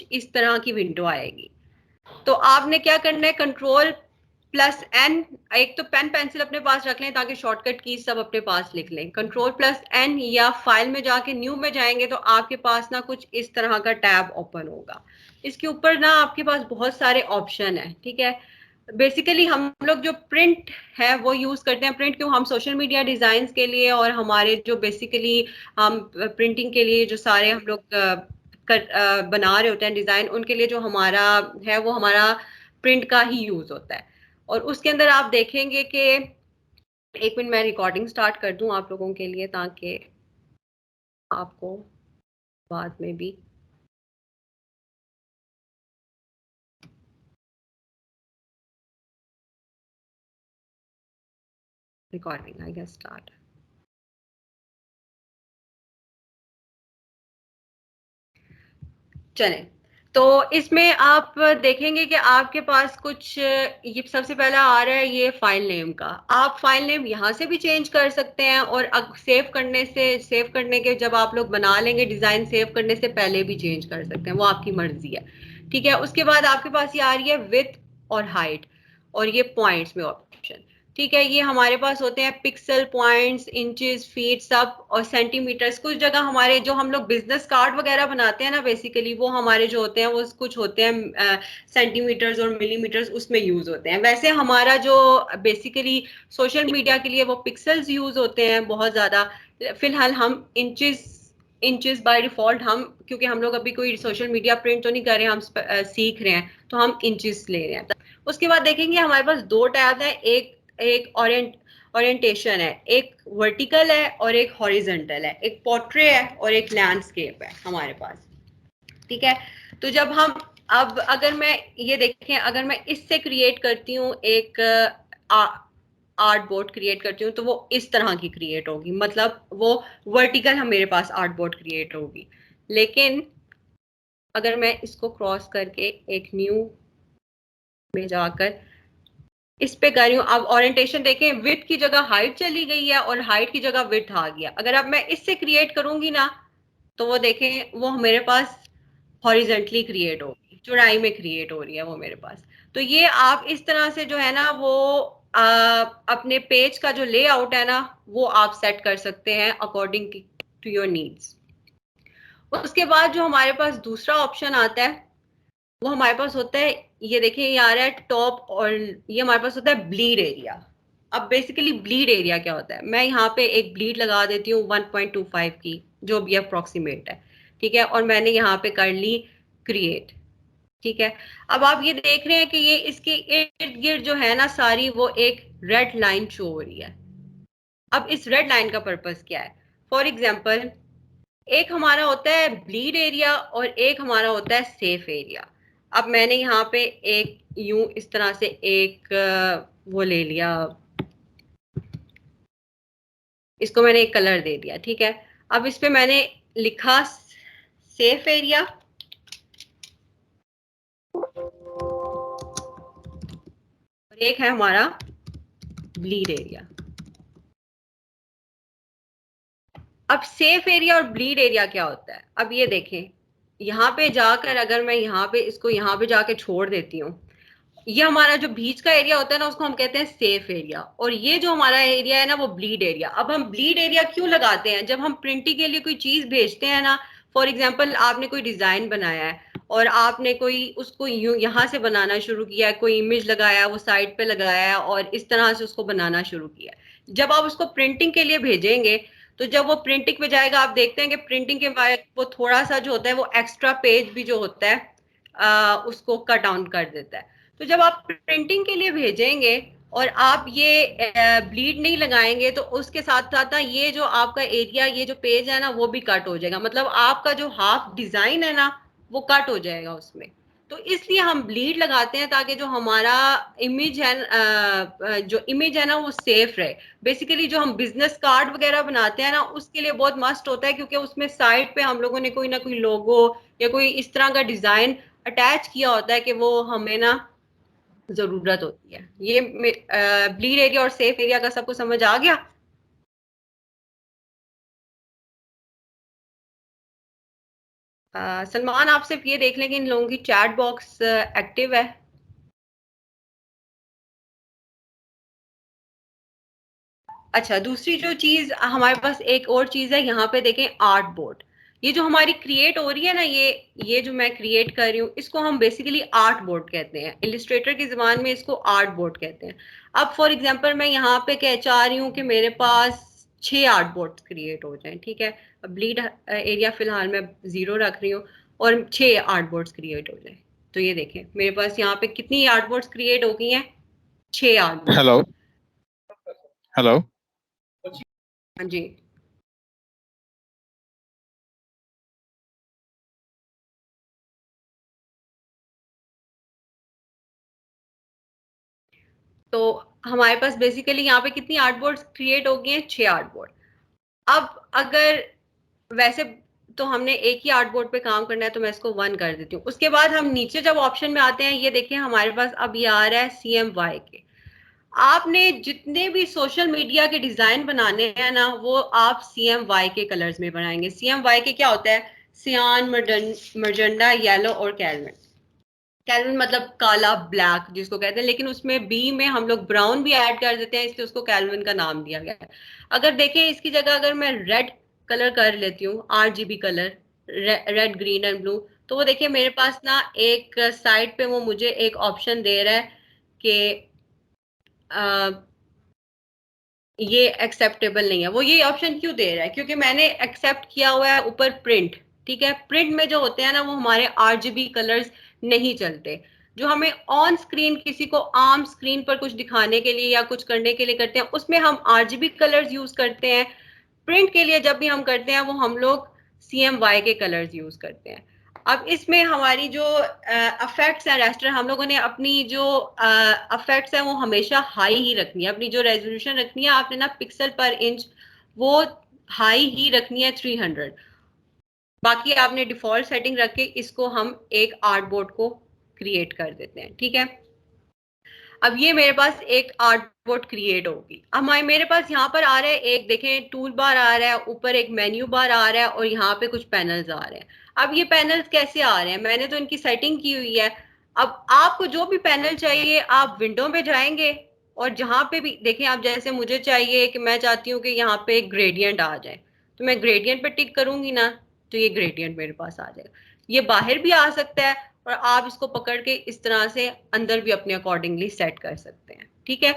इस तरह की विंडो आएगी। तो आपने क्या करना है, कंट्रोल+N, एक तो पेन पेंसिल अपने पास रख लें ताकि शॉर्टकट की सब अपने पास लिख लें। कंट्रोल+N, या फाइल में जाके न्यू में जाएंगे तो आपके पास ना कुछ इस तरह का टैब ओपन होगा। इसके ऊपर ना आपके पास बहुत सारे ऑप्शन है, ठीक है। बेसिकली हम लोग जो प्रिंट है वो यूज करते हैं। प्रिंट क्यों? हम सोशल मीडिया डिजाइन के लिए और हमारे जो बेसिकली हम प्रिंटिंग के लिए जो सारे हम लोग बना रहे होते हैं डिजाइन, उनके लिए जो हमारा है वो हमारा प्रिंट का ही यूज होता है। और उसके अंदर आप देखेंगे कि, एक मिनट मैं रिकॉर्डिंग स्टार्ट कर दूं आप लोगों के लिए ताकि आपको बाद में भी रिकॉर्डिंग आई गेस स्टार्ट। चलें, तो इसमें आप देखेंगे कि आपके पास कुछ ये सबसे पहला आ रहा है ये फाइल नेम का। आप फाइल नेम यहाँ से भी चेंज कर सकते हैं, और सेव करने के जब आप लोग बना लेंगे डिजाइन, सेव करने से पहले भी चेंज कर सकते हैं, वो आपकी मर्जी है, ठीक है। उसके बाद आपके पास ये आ रही है विड्थ और हाइट, और ये पॉइंट्स में ऑप्शन, ठीक है। ये हमारे पास होते हैं पिक्सल, पॉइंट्स, इंचेस, फीट सब, और सेंटीमीटर्स। कुछ जगह हमारे जो हम लोग बिजनेस कार्ड वगैरह बनाते हैं ना, बेसिकली वो हमारे जो होते हैं वो कुछ होते हैं सेंटीमीटर्स और मिलीमीटर्स, उसमें यूज होते हैं। वैसे हमारा जो बेसिकली सोशल मीडिया के लिए वो पिक्सल्स यूज होते हैं बहुत ज्यादा। फिलहाल हम इंचेस बाय डिफॉल्ट, हम क्योंकि हम लोग अभी कोई सोशल मीडिया प्रिंट तो नहीं कर रहे हैं, हम सीख रहे हैं, तो हम इंचेस ले रहे हैं। उसके बाद देखेंगे हमारे पास दो टैब है, एक एक ओरिएंटेशन है, एक वर्टिकल है और एक हॉरिजेंटल है, एक पोर्ट्रे है और एक लैंडस्केप है हमारे पास, ठीक है। तो जब हम, अब अगर मैं ये देखें, अगर मैं इससे क्रिएट करती हूँ एक आर्ट बोर्ड क्रिएट करती हूँ, तो वो इस तरह की क्रिएट होगी, मतलब वो वर्टिकल हम मेरे पास आर्ट बोर्ड क्रिएट होगी। लेकिन अगर मैं इसको क्रॉस करके एक न्यू में जाकर इस पे कर रही हूँ, अब ओरिएंटेशन देखें, विड्थ की जगह हाइट चली गई है और हाइट की जगह विड्थ आ गया। अगर अब मैं इससे क्रिएट करूंगी ना, तो वो देखें वो मेरे पास हॉरिजेंटली क्रिएट होगी, चौड़ाई में क्रिएट हो रही है वो मेरे पास। तो ये आप इस तरह से जो है ना वो अपने पेज का जो लेआउट है ना वो आप सेट कर सकते हैं अकॉर्डिंग टू योर नीड्स। उसके बाद जो हमारे पास दूसरा ऑप्शन आता है वो हमारे पास होता है, ये देखिए ये आ रहा है टॉप, और ये हमारे पास होता है ब्लीड एरिया। अब बेसिकली ब्लीड एरिया क्या होता है, मैं यहाँ पे एक ब्लीड लगा देती हूँ 1.25 की, जो भी अप्रोक्सीमेट है, ठीक है, और मैंने यहाँ पे कर ली क्रिएट, ठीक है। अब आप ये देख रहे हैं कि ये इसके इर्द गिर्द जो है ना सारी वो एक रेड लाइन शो हो रही है। अब इस रेड लाइन का पर्पस क्या है? फॉर एग्जाम्पल, एक हमारा होता है ब्लीड एरिया और एक हमारा होता है सेफ एरिया। अब मैंने यहाँ पे एक यूं इस तरह से एक वो ले लिया, इसको मैंने एक कलर दे दिया, ठीक है। अब इस पे मैंने लिखा सेफ एरिया, और एक है हमारा ब्लीड एरिया। अब सेफ एरिया और ब्लीड एरिया क्या होता है, अब ये देखें, यहाँ पे जाकर अगर मैं यहाँ पे इसको यहाँ पे जाके छोड़ देती हूँ, ये हमारा जो बीच का एरिया होता है ना उसको हम कहते हैं सेफ एरिया, और ये जो हमारा एरिया है ना वो ब्लीड एरिया। अब हम ब्लीड एरिया क्यों लगाते हैं? जब हम प्रिंटिंग के लिए कोई चीज भेजते हैं ना, फॉर एग्जाम्पल आपने कोई डिजाइन बनाया है और आपने कोई उसको यहाँ से बनाना शुरू किया है, कोई इमेज लगाया, वो साइड पे लगाया है और इस तरह से उसको बनाना शुरू किया है। जब आप उसको प्रिंटिंग के लिए भेजेंगे, तो जब वो प्रिंटिंग पे जाएगा आप देखते हैं कि प्रिंटिंग के बाद वो थोड़ा सा जो होता है वो एक्स्ट्रा पेज भी जो होता है उसको कट डाउन कर देता है। तो जब आप प्रिंटिंग के लिए भेजेंगे और आप ये ब्लीड नहीं लगाएंगे, तो उसके साथ साथ ना ये जो आपका एरिया, ये जो पेज है ना वो भी कट हो जाएगा, मतलब आपका जो हाफ डिजाइन है ना वो कट हो जाएगा उसमें। तो इसलिए हम ब्लीड लगाते हैं ताकि जो हमारा इमेज है जो इमेज है ना वो सेफ रहे। बेसिकली जो हम बिजनेस कार्ड वगैरह बनाते हैं ना उसके लिए बहुत मस्ट होता है, क्योंकि उसमें साइड पे हम लोगों ने कोई ना कोई लोगो या कोई इस तरह का डिजाइन अटैच किया होता है कि वो हमें ना जरूरत होती है। ये ब्लीड एरिया और सेफ एरिया का सबको समझ आ गया? सलमान, आप सिर्फ ये देख लें कि इन लोगों की चैट बॉक्स एक्टिव है। अच्छा, दूसरी जो चीज हमारे पास एक और चीज है, यहाँ पे देखें आर्ट बोर्ड। ये जो हमारी क्रिएट हो रही है ना, ये जो मैं क्रिएट कर रही हूँ, इसको हम बेसिकली आर्ट बोर्ड कहते हैं। इलिस्ट्रेटर की जबान में इसको आर्ट बोर्ड कहते हैं। अब फॉर एग्जांपल मैं यहाँ पे कह चाह रही हूँ कि मेरे पास 6 आर्ट बोर्ड क्रिएट हो जाएं, ठीक है। अब ब्लीड एरिया फिलहाल मैं 0 रख रही हूँ, और 6 आर्ट बोर्ड क्रिएट हो जाए। तो ये देखें मेरे पास यहाँ पे कितनी आर्ट बोर्ड क्रिएट हो गई हैं? 6 आर्ट बोर्ड। Hello hello. हाँ जी। तो हमारे पास बेसिकली यहाँ पे कितनी आर्ट बोर्ड क्रिएट हो गई हैं? 6 आर्ट बोर्ड। अब अगर वैसे तो हमने एक ही आर्ट बोर्ड पे काम करना है, तो मैं इसको 1 कर देती हूँ। उसके बाद हम नीचे जब ऑप्शन में आते हैं, ये देखिए हमारे पास अब ये आ रहा है CMY के। आपने जितने भी सोशल मीडिया के डिजाइन बनाने हैं ना, वो आप CMY के कलर्स में बनाएंगे। CMY के क्या होता है? सियान, मर्जंडा, येलो और कैलविन। कैल्विन मतलब काला, ब्लैक जिसको कहते हैं, लेकिन उसमें बी में हम लोग ब्राउन भी ऐड कर देते हैं, इसलिए उसको कैल्विन का नाम दिया गया है। अगर देखें इसकी जगह अगर मैं रेड कलर कर लेती हूँ, RGB colour, red, green and blue, तो वो देखिए मेरे पास ना एक साइड पे वो मुझे एक ऑप्शन दे रहा है कि ये एक्सेप्टेबल नहीं है। वो ये ऑप्शन क्यों दे रहा है? क्योंकि मैंने एक्सेप्ट किया हुआ है ऊपर प्रिंट। ठीक है, प्रिंट में जो होते हैं ना, वो हमारे RGB कलर्स नहीं चलते। जो हमें ऑन स्क्रीन किसी को आम स्क्रीन पर कुछ दिखाने के लिए या कुछ करने के लिए करते हैं, उसमें हम RGB कलर्स यूज करते हैं। प्रिंट के लिए जब भी हम करते हैं, वो हम लोग CMY के कलर्स यूज करते हैं। अब इसमें हमारी जो अफेक्ट्स है रेस्टर, हम लोगों ने अपनी जो अफेक्ट्स है वो हमेशा हाई ही रखनी है। अपनी जो रेजोल्यूशन रखनी है आपने ना, पिक्सल पर इंच, वो हाई ही रखनी है, 300। बाकी आपने डिफॉल्ट सेटिंग रख के इसको हम एक आर्ट बोर्ड को क्रिएट कर देते हैं, ठीक है। अब ये मेरे पास एक आर्ट बोर्ड क्रिएट होगी। अब मेरे पास यहाँ पर आ रहा है, एक देखें टूल बार आ रहा है, ऊपर एक मेन्यू बार आ रहा है, और यहाँ पे कुछ पैनल्स आ रहे हैं। अब ये पैनल्स कैसे आ रहे हैं? मैंने तो इनकी सेटिंग की हुई है। अब आपको जो भी पैनल चाहिए, आप विंडो पे जाएंगे, और जहां पे भी देखें, आप जैसे मुझे चाहिए कि मैं चाहती हूँ कि यहाँ पे ग्रेडियंट आ जाए, तो मैं ग्रेडियंट पे टिक करूंगी ना, तो ये ग्रेडियंट मेरे पास आ जाएगा। ये बाहर भी आ सकता है, और आप इसको पकड़ के इस तरह से अंदर भी अपने अकॉर्डिंगली सेट कर सकते हैं, ठीक है।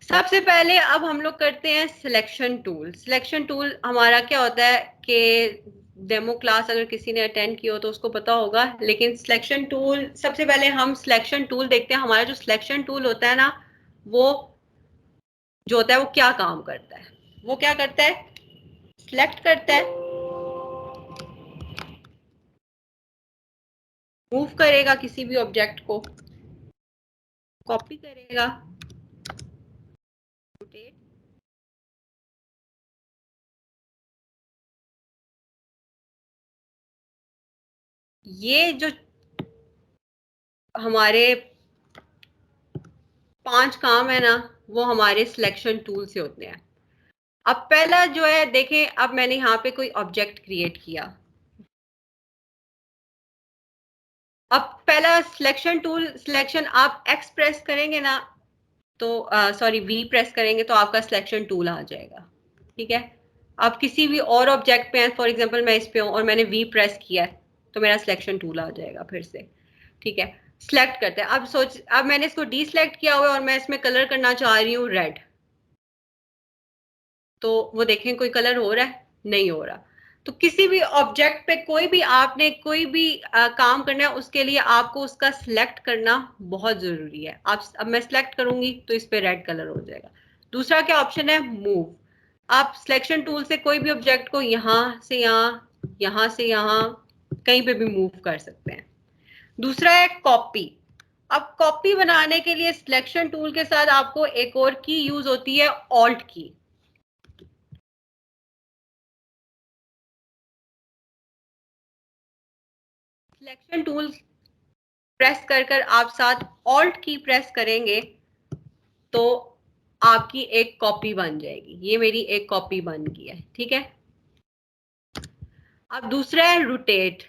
सबसे पहले अब हम लोग करते हैं सिलेक्शन टूल। सिलेक्शन टूल हमारा क्या होता है कि डेमो क्लास अगर किसी ने अटेंड की हो तो उसको पता होगा, लेकिन सिलेक्शन टूल, सबसे पहले हम सिलेक्शन टूल देखते हैं। हमारा जो सिलेक्शन टूल होता है ना, वो जो होता है वो क्या काम करता है? वो क्या करता है? सिलेक्ट करता है, मूव करेगा किसी भी ऑब्जेक्ट को, कॉपी करेगा, रोटेट, ये जो हमारे 5 काम है ना, वो हमारे सिलेक्शन टूल से होते हैं। अब पहला जो है, देखें अब मैंने यहाँ पे कोई ऑब्जेक्ट क्रिएट किया। अब पहला सिलेक्शन टूल, सिलेक्शन आप एक्स प्रेस करेंगे ना, तो सॉरी वी प्रेस करेंगे तो आपका सिलेक्शन टूल आ जाएगा, ठीक है। आप किसी भी और ऑब्जेक्ट पे हैं, फॉर एग्जांपल मैं इस पे हूँ और मैंने वी प्रेस किया है, तो मेरा सिलेक्शन टूल आ जाएगा फिर से, ठीक है। सिलेक्ट करते हैं। अब मैंने इसको डी सिलेक्ट किया हुआ है और मैं इसमें कलर करना चाह रही हूँ रेड, तो वो देखें कोई कलर हो रहा है? नहीं हो रहा। तो किसी भी ऑब्जेक्ट पे कोई भी आपने कोई भी काम करना है, उसके लिए आपको उसका सिलेक्ट करना बहुत जरूरी है। अब मैं सिलेक्ट करूंगी तो इस पे रेड कलर हो जाएगा। दूसरा क्या ऑप्शन है? मूव। आप सिलेक्शन टूल से कोई भी ऑब्जेक्ट को यहाँ से यहाँ, यहाँ से यहाँ, कहीं पे भी मूव कर सकते हैं। दूसरा है कॉपी। अब कॉपी बनाने के लिए सिलेक्शन टूल के साथ आपको एक और की यूज होती है, ऑल्ट की। सिलेक्शन टूल प्रेस कर कर आप साथ ऑल्ट की प्रेस करेंगे, तो आपकी एक कॉपी बन जाएगी। ये मेरी एक कॉपी बन गई है, ठीक है। अब दूसरा है रोटेट।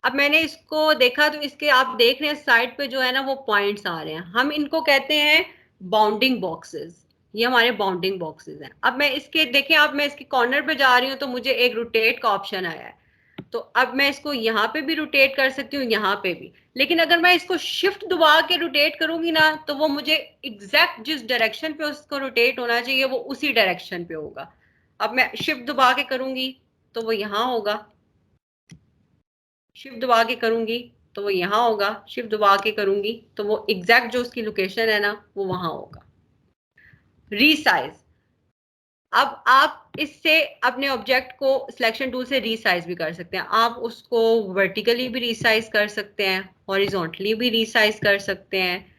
अब मैंने इसको देखा तो इसके आप देख रहे हैं साइड पे जो है ना वो पॉइंट्स आ रहे हैं, हम इनको कहते हैं बाउंडिंग बॉक्सेस। ये हमारे बाउंडिंग बॉक्सेस हैं। अब मैं इसके देखें, अब मैं इसके कॉर्नर पे जा रही हूँ तो मुझे एक रोटेट का ऑप्शन आया है। तो अब मैं इसको यहाँ पे भी रोटेट कर सकती हूँ, यहाँ पे भी। लेकिन अगर मैं इसको शिफ्ट दबा के रोटेट करूंगी ना तो वो मुझे एग्जैक्ट जिस डायरेक्शन पे उसको रोटेट होना चाहिए वो उसी डायरेक्शन पे होगा। अब मैं शिफ्ट दबा के करूंगी तो वो यहाँ होगा, शिफ्ट दबा के करूंगी तो वो यहाँ होगा, शिफ्ट दबा के करूंगी तो वो एग्जैक्ट जो उसकी लोकेशन है ना वो वहां होगा। रीसाइज। अब आप इससे अपने ऑब्जेक्ट को सिलेक्शन टूल से रीसाइज भी कर सकते हैं। आप उसको वर्टिकली भी रीसाइज कर सकते हैं, हॉरिजॉन्टली भी रीसाइज कर सकते हैं,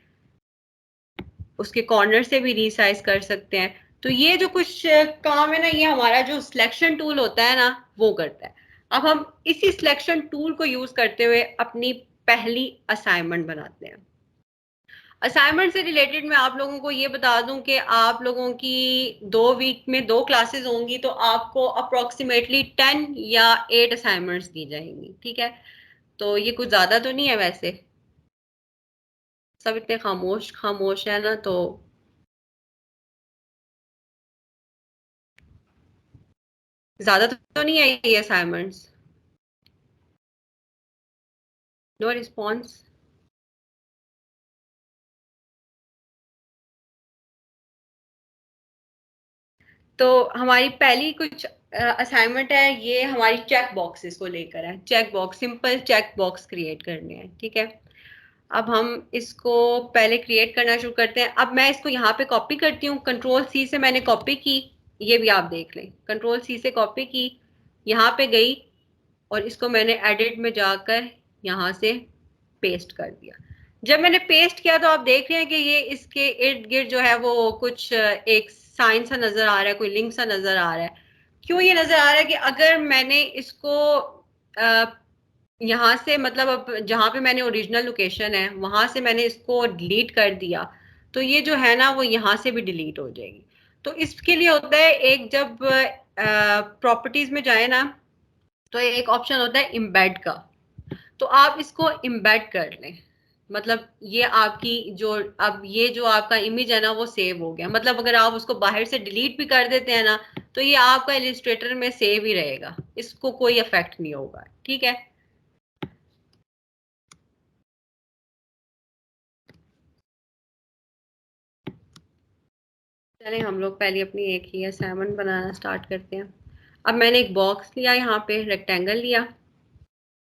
उसके कॉर्नर से भी रीसाइज कर सकते हैं। तो ये जो कुछ काम है ना, ये हमारा जो सिलेक्शन टूल होता है ना वो करता है। अब हम इसी सिलेक्शन टूल को यूज करते हुए अपनी पहली असाइनमेंट बनाते हैं। असाइनमेंट से रिलेटेड मैं आप लोगों को ये बता दूं कि आप लोगों की 2 वीक में 2 क्लासेस होंगी, तो आपको अप्रोक्सीमेटली 10 या 8 असाइनमेंट्स दी जाएंगी, ठीक है। तो ये कुछ ज्यादा तो नहीं है वैसे, सब इतने खामोश खामोश है ना, तो ज्यादा तो नहीं है ये असाइनमेंट्स। No response. तो हमारी पहली कुछ असाइनमेंट है, ये हमारी चेक बॉक्सेस को लेकर है। Check box, simple check box create करने हैं, ठीक है। अब हम इसको पहले क्रिएट करना शुरू करते हैं। अब मैं इसको यहाँ पे कॉपी करती हूँ, कंट्रोल सी से मैंने कॉपी की। ये भी आप देख लें, कंट्रोल सी से कॉपी की, यहाँ पे गई और इसको मैंने एडिट में जाकर यहाँ से पेस्ट कर दिया। जब मैंने पेस्ट किया तो आप देख रहे हैं कि ये इसके इर्द गिर्द जो है वो कुछ एक साइन सा नजर आ रहा है, कोई लिंक सा नजर आ रहा है। क्यों ये नजर आ रहा है कि अगर मैंने इसको यहाँ से, मतलब अब जहाँ पे मैंने ओरिजिनल लोकेशन है वहां से मैंने इसको डिलीट कर दिया तो ये जो है ना वो यहाँ से भी डिलीट हो जाएगी। तो इसके लिए होता है एक, जब प्रॉपर्टीज में जाए ना तो एक ऑप्शन होता है इम्बेड का। तो आप इसको इम्बेड कर लें, मतलब ये आपकी जो, अब ये जो आपका इमेज है ना वो सेव हो गया। मतलब अगर आप उसको बाहर से डिलीट भी कर देते हैं ना तो ये आपका इलिस्ट्रेटर में सेव ही रहेगा, इसको कोई इफेक्ट नहीं होगा, ठीक है। चलें हम लोग पहले अपनी एक ही असाइनमेंट बनाना स्टार्ट करते हैं। अब मैंने एक बॉक्स लिया, यहाँ पे रेक्टेंगल लिया।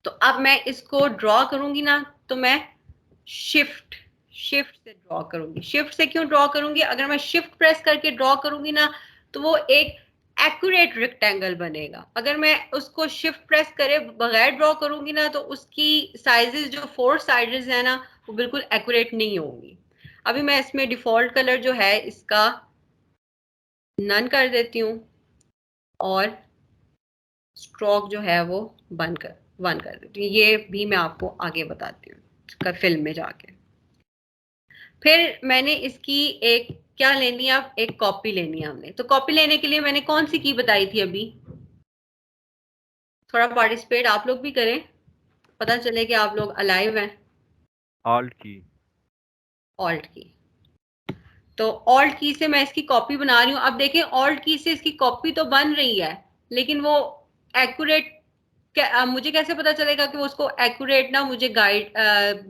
तो अब मैं इसको ड्रॉ करूंगी ना तो मैं शिफ्ट शिफ्ट से ड्रॉ करूंगी। शिफ्ट से क्यों ड्रॉ करूंगी? अगर मैं शिफ्ट प्रेस करके ड्रॉ करूंगी ना तो वो एक एक्यूरेट रेक्टेंगल बनेगा। अगर मैं उसको शिफ्ट प्रेस करे बगैर ड्रॉ करूंगी ना तो उसकी साइजेस जो 4 साइजेस है ना वो बिल्कुल एक्यूरेट नहीं होंगी। अभी मैं इसमें डिफॉल्ट कलर जो है इसका नन कर देती हूँ और स्ट्रोक जो है वो वन कर देती हूँ। ये भी मैं आपको आगे बताती हूँ फिल्म में जाके। फिर मैंने इसकी एक क्या लेनी है, अब एक कॉपी लेनी है हमने। तो कॉपी लेने के लिए मैंने कौन सी की बताई थी अभी? थोड़ा पार्टिसिपेट आप लोग भी करें, पता चले कि आप लोग अलाइव हैं। ऑल्ट की। ऑल्ट की। तो ऑल्ट की से मैं इसकी कॉपी बना रही हूँ। अब देखें ऑल्ट की से इसकी कॉपी तो बन रही है लेकिन वो एक्यूरेट, मुझे कैसे पता चलेगा कि वो उसको एक्यूरेट ना मुझे गाइड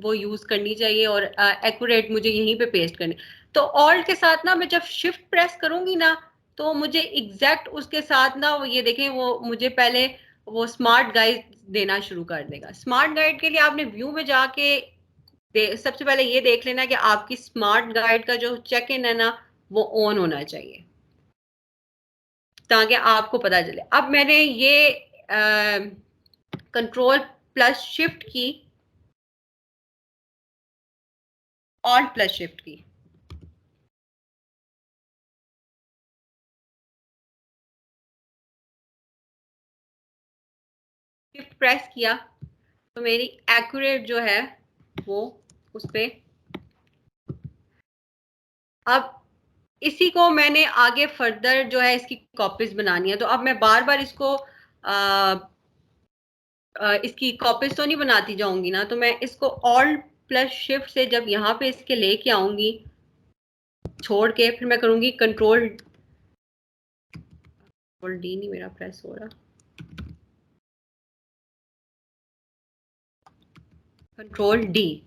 वो यूज करनी चाहिए और एक्यूरेट मुझे यहीं पे पेस्ट करनी। तो ऑल्ट के साथ ना मैं जब शिफ्ट प्रेस करूंगी ना तो मुझे एग्जैक्ट उसके साथ ना वो, ये देखें वो मुझे पहले वो स्मार्ट गाइड देना शुरू कर देगा। स्मार्ट गाइड के लिए आपने व्यू में जाके सबसे पहले ये देख लेना कि आपकी स्मार्ट गाइड का जो चेक इन है ना वो ऑन होना चाहिए ताकि आपको पता चले। अब मैंने ये कंट्रोल प्लस शिफ्ट की, ऑल्ट प्लस शिफ्ट की, शिफ्ट प्रेस किया तो मेरी एक्यूरेट जो है वो उस पे। अब इसी को मैंने आगे फर्दर जो है इसकी कॉपीज बनानी है। तो अब मैं बार बार इसको इसकी कॉपीज तो नहीं बनाती जाऊंगी ना, तो मैं इसको ऑल्ट प्लस शिफ्ट से जब यहाँ पे इसके लेके आऊंगी छोड़ के, फिर मैं करूंगी कंट्रोल डी, नहीं मेरा प्रेस हो रहा, कंट्रोल डी।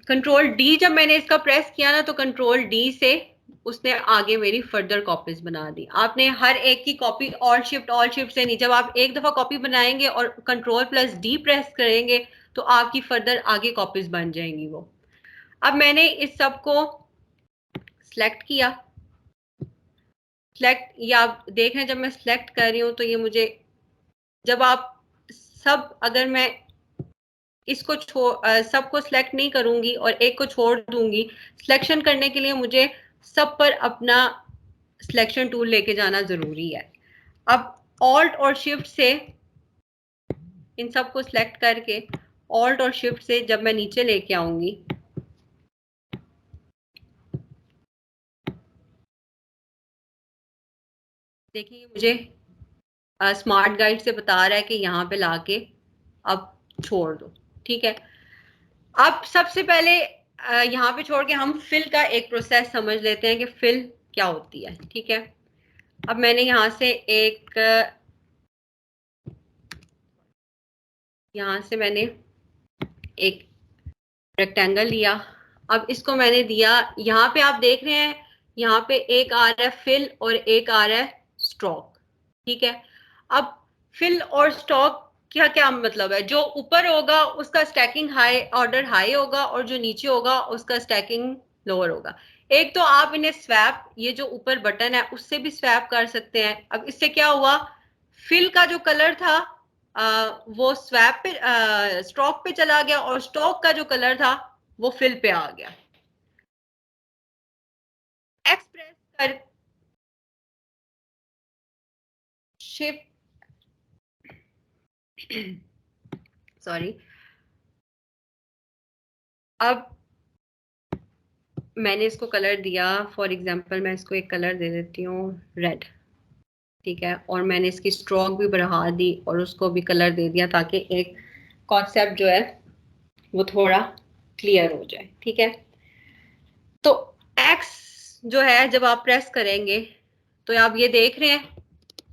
कंट्रोल डी जब मैंने इसका प्रेस किया ना, तो कंट्रोल डी से उसने आगे मेरी फर्दर कॉपीज बना दी। आपने हर एक की कॉपी ऑल शिफ्ट से नहीं, जब आप एक दफा कॉपी बनाएंगे और कंट्रोल प्लस डी प्रेस करेंगे तो आपकी फर्दर आगे कॉपीज बन जाएंगी वो। अब मैंने इस सब को सिलेक्ट किया, सिलेक्ट, या आप देख रहे हैं जब मैं सिलेक्ट कर रही हूं तो ये मुझे, जब आप सब, अगर मैं इसको सबको सिलेक्ट नहीं करूंगी और एक को छोड़ दूंगी, सिलेक्शन करने के लिए मुझे सब पर अपना सिलेक्शन टूल लेके जाना जरूरी है। अब ऑल्ट और शिफ्ट से इन सबको सिलेक्ट करके, ऑल्ट और शिफ्ट से जब मैं नीचे लेके आऊंगी, देखिए मुझे स्मार्ट गाइड से बता रहा है कि यहाँ पे लाके अब छोड़ दो। ठीक है, अब सबसे पहले यहाँ पे छोड़ के हम फिल का एक प्रोसेस समझ लेते हैं कि फिल क्या होती है। ठीक है, अब मैंने यहाँ से मैंने एक रेक्टेंगल लिया। अब इसको मैंने दिया, यहाँ पे आप देख रहे हैं यहाँ पे एक आ रहा है फिल और एक आ रहा है स्ट्रोक। ठीक है, अब फिल और स्ट्रोक क्या क्या मतलब है? जो ऊपर होगा उसका स्टैकिंग हाई, ऑर्डर हाई होगा, और जो नीचे होगा उसका स्टैकिंग लोअर होगा। एक तो आप इन्हें स्वैप, ये जो ऊपर बटन है उससे भी स्वैप कर सकते हैं। अब इससे क्या हुआ, फिल का जो कलर था वो स्वैप पे, स्ट्रोक पे चला गया, और स्ट्रोक का जो कलर था वो फिल पे आ गया। एक्सप्रेस कर शिफ्ट सॉरी, अब मैंने इसको कलर दिया, फॉर एग्जांपल मैं इसको एक कलर दे देती हूँ रेड। ठीक है, और मैंने इसकी स्ट्रोक भी बढ़ा दी और उसको भी कलर दे दिया ताकि एक कॉन्सेप्ट जो है वो थोड़ा क्लियर हो जाए। ठीक है, तो एक्स जो है जब आप प्रेस करेंगे तो आप ये देख रहे हैं,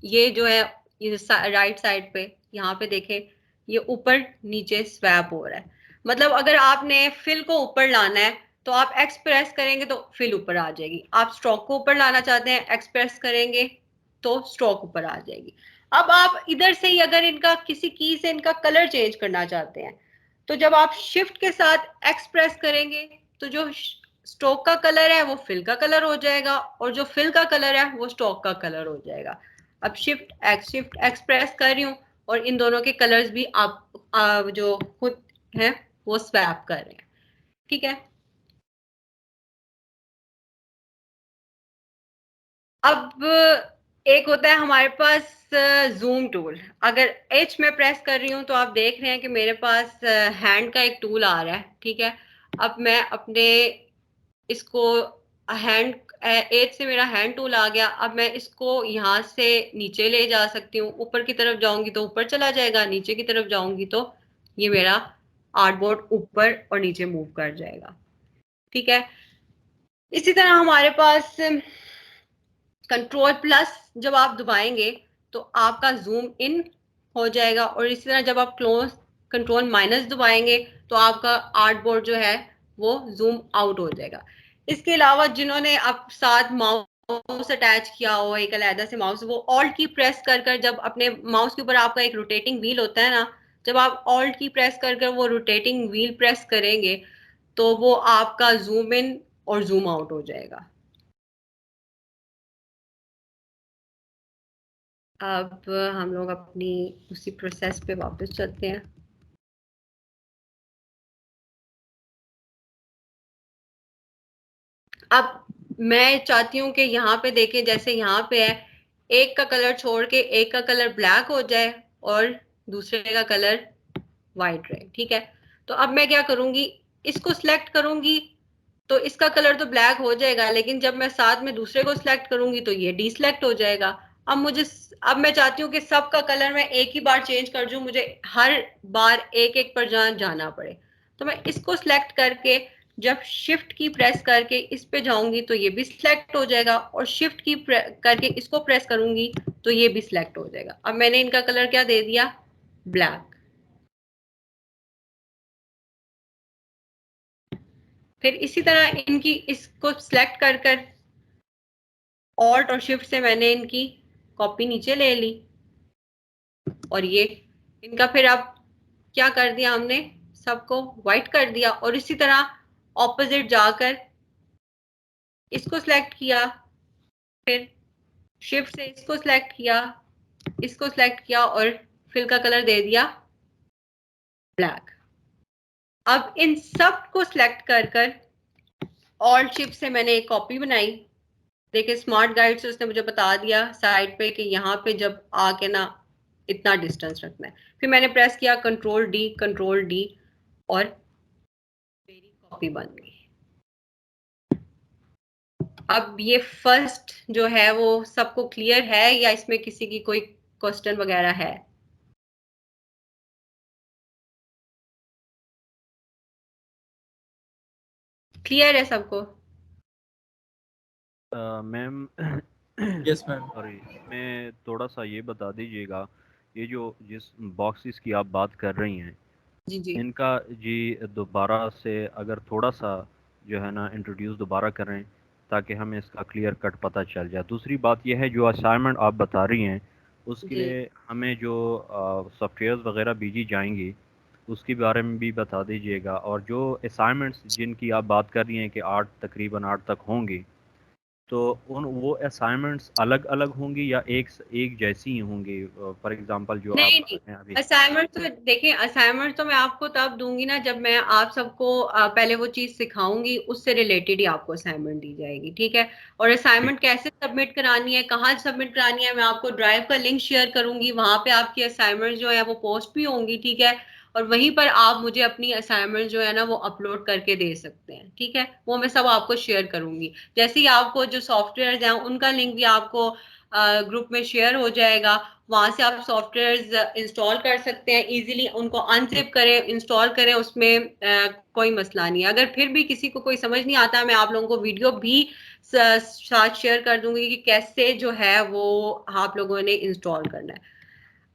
ये जो है ये राइट साइड पे, यहाँ पे देखें, ये ऊपर नीचे स्वैप हो रहा है। मतलब अगर आपने फिल को ऊपर लाना है तो आप एक्स प्रेस करेंगे तो फिल ऊपर आ जाएगी, आप स्ट्रोक को ऊपर लाना चाहते हैं एक्स प्रेस करेंगे तो स्ट्रोक ऊपर आ जाएगी। अब आप इधर से ही अगर इनका किसी की से इनका कलर चेंज करना चाहते हैं तो जब आप शिफ्ट के साथ एक्स प्रेस करेंगे तो जो स्ट्रोक का कलर है वो फिल का कलर हो जाएगा, और जो फिल का कलर है वो स्ट्रोक का कलर हो जाएगा। अब शिफ्ट एक्स प्रेस कर रही हूँ और इन दोनों के कलर्स भी आप जो खुद हैं वो स्वैप कर रहे हैं। ठीक है, अब एक होता है हमारे पास जूम टूल। अगर एच में प्रेस कर रही हूँ तो आप देख रहे हैं कि मेरे पास हैंड का एक टूल आ रहा है। ठीक है, अब मैं अपने इसको हैंड, एज से मेरा हैंड टूल आ गया। अब मैं इसको यहाँ से नीचे ले जा सकती हूँ, ऊपर की तरफ जाऊंगी तो ऊपर चला जाएगा, नीचे की तरफ जाऊंगी तो ये मेरा आर्टबोर्ड ऊपर और नीचे मूव कर जाएगा। ठीक है, इसी तरह हमारे पास कंट्रोल प्लस जब आप दबाएंगे तो आपका जूम इन हो जाएगा, और इसी तरह जब आप क्लोज कंट्रोल माइनस दबाएंगे तो आपका आर्टबोर्ड जो है वो जूम आउट हो जाएगा। इसके अलावा जिन्होंने अब साथ माउस अटैच किया हो एक अलहदा से माउस, वो ऑल्ट की प्रेस कर कर, जब अपने माउस के ऊपर आपका एक रोटेटिंग व्हील होता है ना, जब आप ऑल्ट की प्रेस कर कर वो रोटेटिंग व्हील प्रेस करेंगे तो वो आपका जूम इन और जूम आउट हो जाएगा। अब हम लोग अपनी उसी प्रोसेस पे वापस चलते हैं। अब मैं चाहती हूँ कि यहाँ पे देखें, जैसे यहाँ पे है, एक का कलर छोड़ के एक का कलर ब्लैक हो जाए और दूसरे का कलर वाइट रहे। ठीक है, तो अब मैं क्या करूंगी, इसको सिलेक्ट करूंगी तो इसका कलर तो ब्लैक हो जाएगा, लेकिन जब मैं साथ में दूसरे को सिलेक्ट करूंगी तो ये डीसिलेक्ट हो जाएगा। अब मैं चाहती हूँ कि सबका कलर मैं एक ही बार चेंज कर दूं, मुझे हर बार एक एक पर जाना पड़े। तो मैं इसको सिलेक्ट करके जब शिफ्ट की प्रेस करके इस पे जाऊंगी तो ये भी सिलेक्ट हो जाएगा, और शिफ्ट की करके इसको प्रेस करूंगी तो ये भी सिलेक्ट हो जाएगा। अब मैंने इनका कलर क्या दे दिया, ब्लैक। फिर इसी तरह इनकी इसको सिलेक्ट कर कर ऑल्ट और शिफ्ट से मैंने इनकी कॉपी नीचे ले ली, और ये इनका फिर अब क्या कर दिया हमने, सबको व्हाइट कर दिया। और इसी तरह ऑपोजिट जाकर इसको सिलेक्ट किया, फिर शिफ्ट से इसको सिलेक्ट किया, इसको सिलेक्ट किया, और फिल का कलर दे दिया ब्लैक। अब इन सब को सिलेक्ट कर कर ऑल्ट शिफ्ट से मैंने एक कॉपी बनाई। देखिए स्मार्ट गाइड से उसने मुझे बता दिया साइड पे कि यहाँ पे जब आके ना इतना डिस्टेंस रखना है। फिर मैंने प्रेस किया कंट्रोल डी, और मेरी कॉपी बन गई। अब ये फर्स्ट जो है वो सबको क्लियर है, या इसमें किसी की कोई क्वेश्चन वगैरह है? क्लियर है सबको? Ma'am yes ma'am. सॉरी, मैं थोड़ा सा ये बता दीजिएगा, ये जो जिस बॉक्सेस की आप बात कर रही हैं, जी जी इनका जी दोबारा से अगर थोड़ा सा जो है ना इंट्रोड्यूस दोबारा करें, ताकि हमें इसका क्लियर कट पता चल जाए। दूसरी बात यह है, जो असाइनमेंट आप बता रही हैं उसके जी। लिए हमें जो सॉफ्टवेयर वगैरह भेजी जाएंगी उसके बारे में भी बता दीजिएगा। और जो असाइनमेंट्स जिनकी आप बात कर रही हैं कि 8 तकरीबन 8 तक होंगी, तो उन वो असाइनमेंट्स अलग अलग होंगी या एक जैसी ही होंगी? फॉर एग्जांपल जो आप नहीं कर नहीं, रहे हैं अभी। असाइनमेंट तो देखिए, असाइनमेंट तो मैं आपको तब दूंगी ना जब मैं आप सबको पहले वो चीज सिखाऊंगी, उससे रिलेटेड ही आपको असाइनमेंट दी जाएगी, ठीक है? और ठीक। असाइनमेंट कैसे सबमिट करानी है, कहाँ सबमिट करानी है, मैं आपको ड्राइव का लिंक शेयर करूंगी, वहां पे आपकी असाइनमेंट जो है वो पोस्ट भी होंगी, ठीक है? और वहीं पर आप मुझे अपनी असाइनमेंट जो है ना वो अपलोड करके दे सकते हैं, ठीक है? वो मैं सब आपको शेयर करूंगी। जैसे ही आपको जो सॉफ्टवेयर हैं उनका लिंक भी आपको ग्रुप में शेयर हो जाएगा, वहां से आप सॉफ्टवेयर इंस्टॉल कर सकते हैं इजीली, उनको अनजिप करें, इंस्टॉल करें, उसमें कोई मसला नहीं है। अगर फिर भी किसी को कोई समझ नहीं आता, मैं आप लोगों को वीडियो भी साथ शेयर कर दूंगी कि कैसे जो है वो आप लोगों ने इंस्टॉल करना है।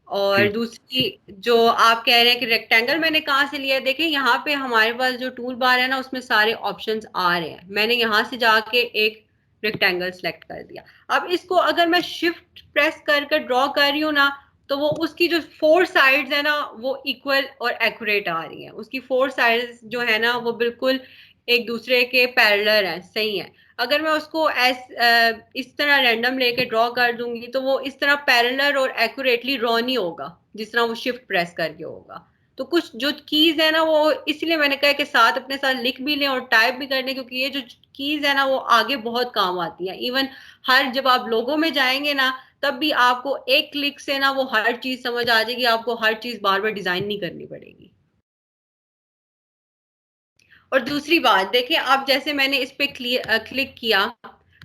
और ठीक। दूसरी जो आप कह रहे हैं कि रेक्टेंगल मैंने कहाँ से लिया, देखिए यहाँ पे हमारे पास जो टूल बार है ना उसमें सारे ऑप्शंस आ रहे हैं, मैंने यहाँ से जाके एक रेक्टेंगल सेलेक्ट कर दिया। अब इसको अगर मैं शिफ्ट प्रेस कर कर ड्रॉ कर रही हूँ ना, तो वो उसकी जो फोर साइड्स है ना वो इक्वल और एक्यूरेट आ रही हैं, उसकी फोर साइड्स जो है ना वो बिल्कुल एक दूसरे के पैरेलल है, सही है। अगर मैं उसको इस तरह रैंडम लेके ड्रॉ कर दूंगी तो वो इस तरह पैरेलल और एक्यूरेटली ड्रॉ नहीं होगा जिस तरह वो शिफ्ट प्रेस करके होगा। तो कुछ जो कीज है ना वो इसलिए मैंने कहा कि साथ अपने साथ लिख भी लें और टाइप भी कर लें, क्योंकि ये जो कीज है ना वो आगे बहुत काम आती है। इवन हर जब आप लोगों में जाएंगे ना तब भी आपको एक क्लिक से ना वो हर चीज समझ आ जाएगी, आपको हर चीज बार बार डिजाइन नहीं करनी पड़ेगी। और दूसरी बात देखिए, आप जैसे मैंने इस पे क्लिक किया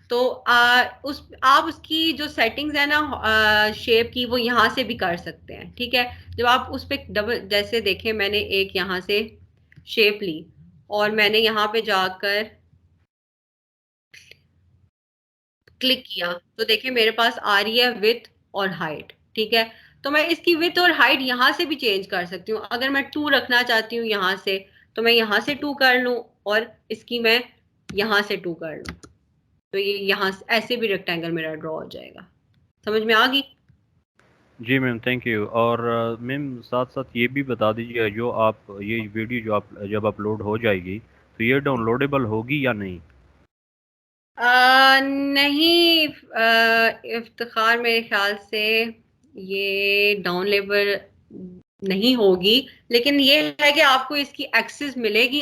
तो आप उसकी जो सेटिंग्स है ना शेप की वो यहाँ से भी कर सकते हैं, ठीक है? जब आप उस पे डबल, जैसे देखें मैंने एक यहाँ से शेप ली और मैंने यहाँ पे जाकर क्लिक किया तो देखिए मेरे पास आ रही है विथ और हाइट, ठीक है? तो मैं इसकी विथ और हाइट यहाँ से भी चेंज कर सकती हूँ। अगर मैं 2 रखना चाहती हूँ यहाँ से तो मैं यहाँ से 2 कर लूँ, और इसकी मैं यहाँ से 2 कर लूँ, तो ये यहाँ ऐसे भी रेक्टेंगल मेरा ड्रॉ हो जाएगा। समझ में आ गई? जी मैम, थैंक यू। और मैम साथ साथ ये भी बता दीजिए, जो आप ये वीडियो जो आप जब अपलोड हो जाएगी तो ये डाउनलोडेबल होगी या नहीं? नहीं, इफ्तिखार मेरे ख्याल से ये डाउन लेवल नहीं होगी, लेकिन ये है कि आपको इसकी एक्सेस मिलेगी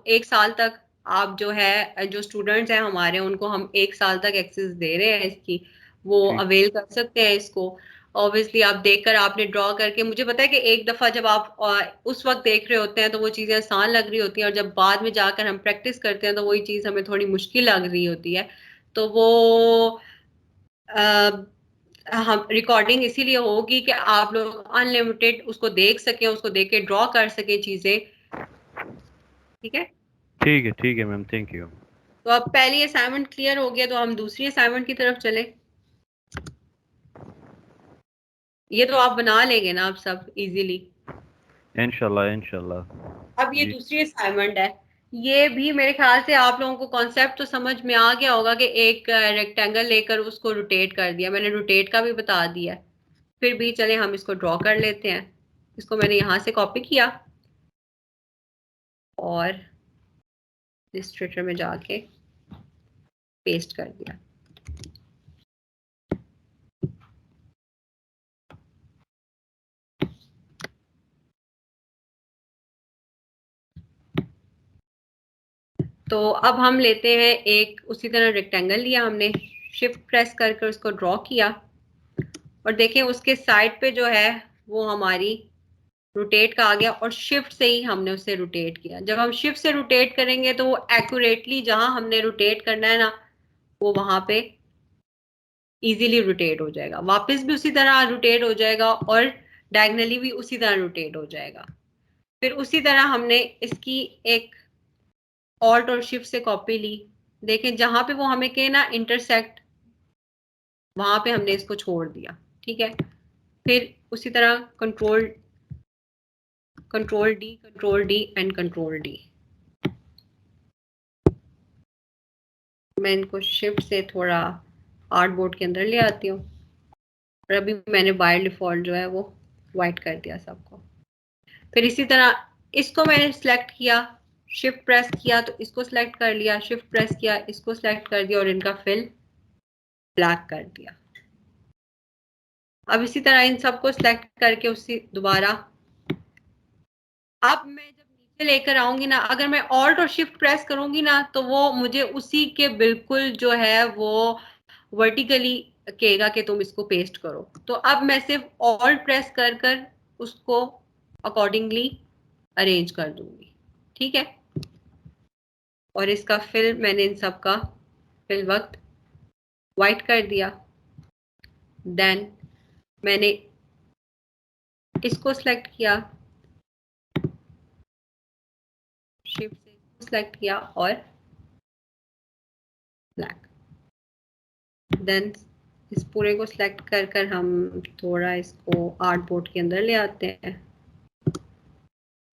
1 साल तक। आप जो है जो स्टूडेंट्स हैं हमारे उनको हम 1 साल तक एक्सेस दे रहे हैं इसकी, वो ठीक। अवेल कर सकते हैं इसको। ऑब्वियसली आप देखकर आपने ड्रॉ करके, मुझे पता है कि एक दफा जब आप उस वक्त देख रहे होते हैं तो वो चीजें आसान लग रही होती हैं, और जब बाद में जाकर हम प्रैक्टिस करते हैं तो वही चीज हमें थोड़ी मुश्किल लग रही होती है। तो वो हम रिकॉर्डिंग इसीलिए होगी कि आप लोग अनलिमिटेड उसको देख सकें, उसको देख के ड्रॉ कर सकें चीजें। ठीक है, ठीक है मैम, थैंक यू। तो अब पहली असाइनमेंट क्लियर हो गया, तो हम दूसरी असाइनमेंट की तरफ चले। ये तो आप बना लेंगे ना आप सब इजीली। इंशाल्लाह इंशाल्लाह। अब ये जी दूसरी असाइनमेंट है। ये भी मेरे ख्याल से आप लोगों को कॉन्सेप्ट तो समझ में आ गया होगा कि एक रेक्टेंगल लेकर उसको रोटेट कर दिया, मैंने रोटेट का भी बता दिया। फिर भी चले हम इसको ड्रॉ कर लेते हैं। इसको मैंने यहाँ से कॉपी किया और इलस्ट्रेटर में जाके पेस्ट कर दिया। तो अब हम लेते हैं एक उसी तरह रेक्टेंगल लिया हमने, शिफ्ट प्रेस करके उसको ड्रॉ किया और देखें उसके साइड पे जो है वो हमारी रोटेट का आ गया और शिफ्ट से ही हमने उसे रोटेट किया। जब हम शिफ्ट से रोटेट करेंगे तो वो एक्यूरेटली जहां हमने रोटेट करना है ना, वो वहां पे इजीली रोटेट हो जाएगा, वापस भी उसी तरह रोटेट हो जाएगा और डायगनली भी उसी तरह रोटेट हो जाएगा। फिर उसी तरह हमने इसकी एक ऑल्ट और शिफ्ट से कॉपी ली। देखें जहां पे वो हमें कहे ना इंटरसेक्ट, वहां पे हमने इसको छोड़ दिया। ठीक है, फिर उसी तरह control control D and control D. मैं इनको शिफ्ट से थोड़ा आर्टबोर्ड के अंदर ले आती हूँ और अभी मैंने बाय डिफॉल्ट जो है वो वाइट कर दिया सबको। फिर इसी तरह इसको मैंने सिलेक्ट किया, शिफ्ट प्रेस किया तो इसको सिलेक्ट कर लिया, शिफ्ट प्रेस किया इसको सिलेक्ट कर दिया और इनका फिल ब्लैक कर दिया। अब इसी तरह इन सबको सिलेक्ट करके उसी दोबारा, अब मैं जब नीचे लेकर आऊंगी ना, अगर मैं ऑल्ट और शिफ्ट प्रेस करूंगी ना तो वो मुझे उसी के बिल्कुल जो है वो वर्टिकली कहेगा कि तुम इसको पेस्ट करो। तो अब मैं सिर्फ ऑल्ट प्रेस कर कर उसको अकॉर्डिंगली अरेंज कर दूंगी। ठीक है, और इसका फिल मैंने इन सब का फिल वक्त वाइट कर दिया। देन मैंने इसको सिलेक्ट किया, शिफ्ट से सिलेक्ट किया और ब्लैक। देन इस पूरे को सिलेक्ट कर कर हम थोड़ा इसको आर्टबोर्ड के अंदर ले आते हैं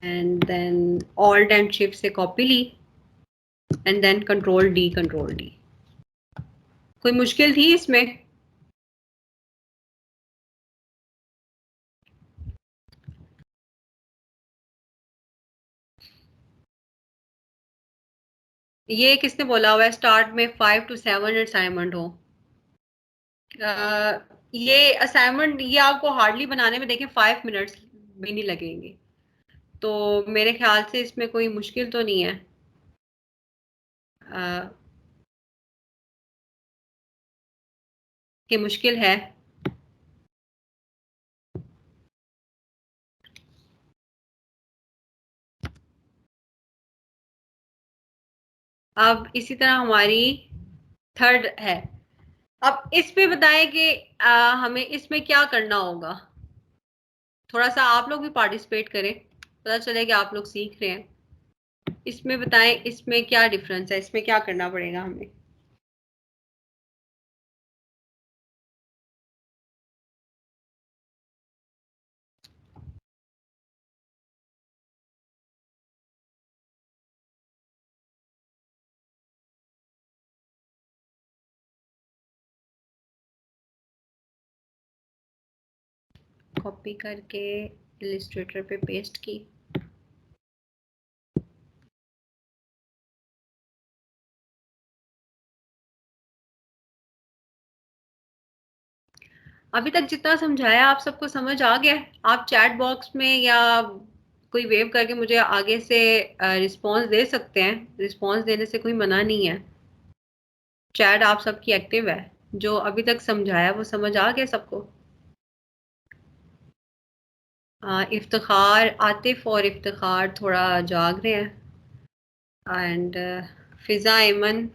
and then alt and shift से कॉपी ली एंड देन कंट्रोल डी। कोई मुश्किल थी इसमें? ये किसने बोला हुआ है स्टार्ट में 5 to 7 असाइनमेंट हो? ये असाइनमेंट ये आपको हार्डली बनाने में देखें 5 मिनट्स भी नहीं लगेंगे, तो मेरे ख्याल से इसमें कोई मुश्किल तो नहीं है। कि मुश्किल है। अब इसी तरह हमारी थर्ड है। अब इस पे बताएं कि हमें इसमें क्या करना होगा। थोड़ा सा आप लोग भी पार्टिसिपेट करें, पता चले कि आप लोग सीख रहे हैं। इसमें बताएं इसमें क्या डिफरेंस है, इसमें क्या करना पड़ेगा हमें। कॉपी करके इलिस्ट्रेटर पे पेस्ट की। अभी तक जितना समझाया आप सबको समझ आ गया? आप चैट बॉक्स में या कोई वेव करके मुझे आगे से रिस्पांस दे सकते हैं, रिस्पांस देने से कोई मना नहीं है। चैट आप सबकी एक्टिव है। जो अभी तक समझाया वो समझ आ गया सबको? इफ्तिखार, आतिफ और इफ्तिखार थोड़ा जाग रहे हैं एंड फिजा ऐमन,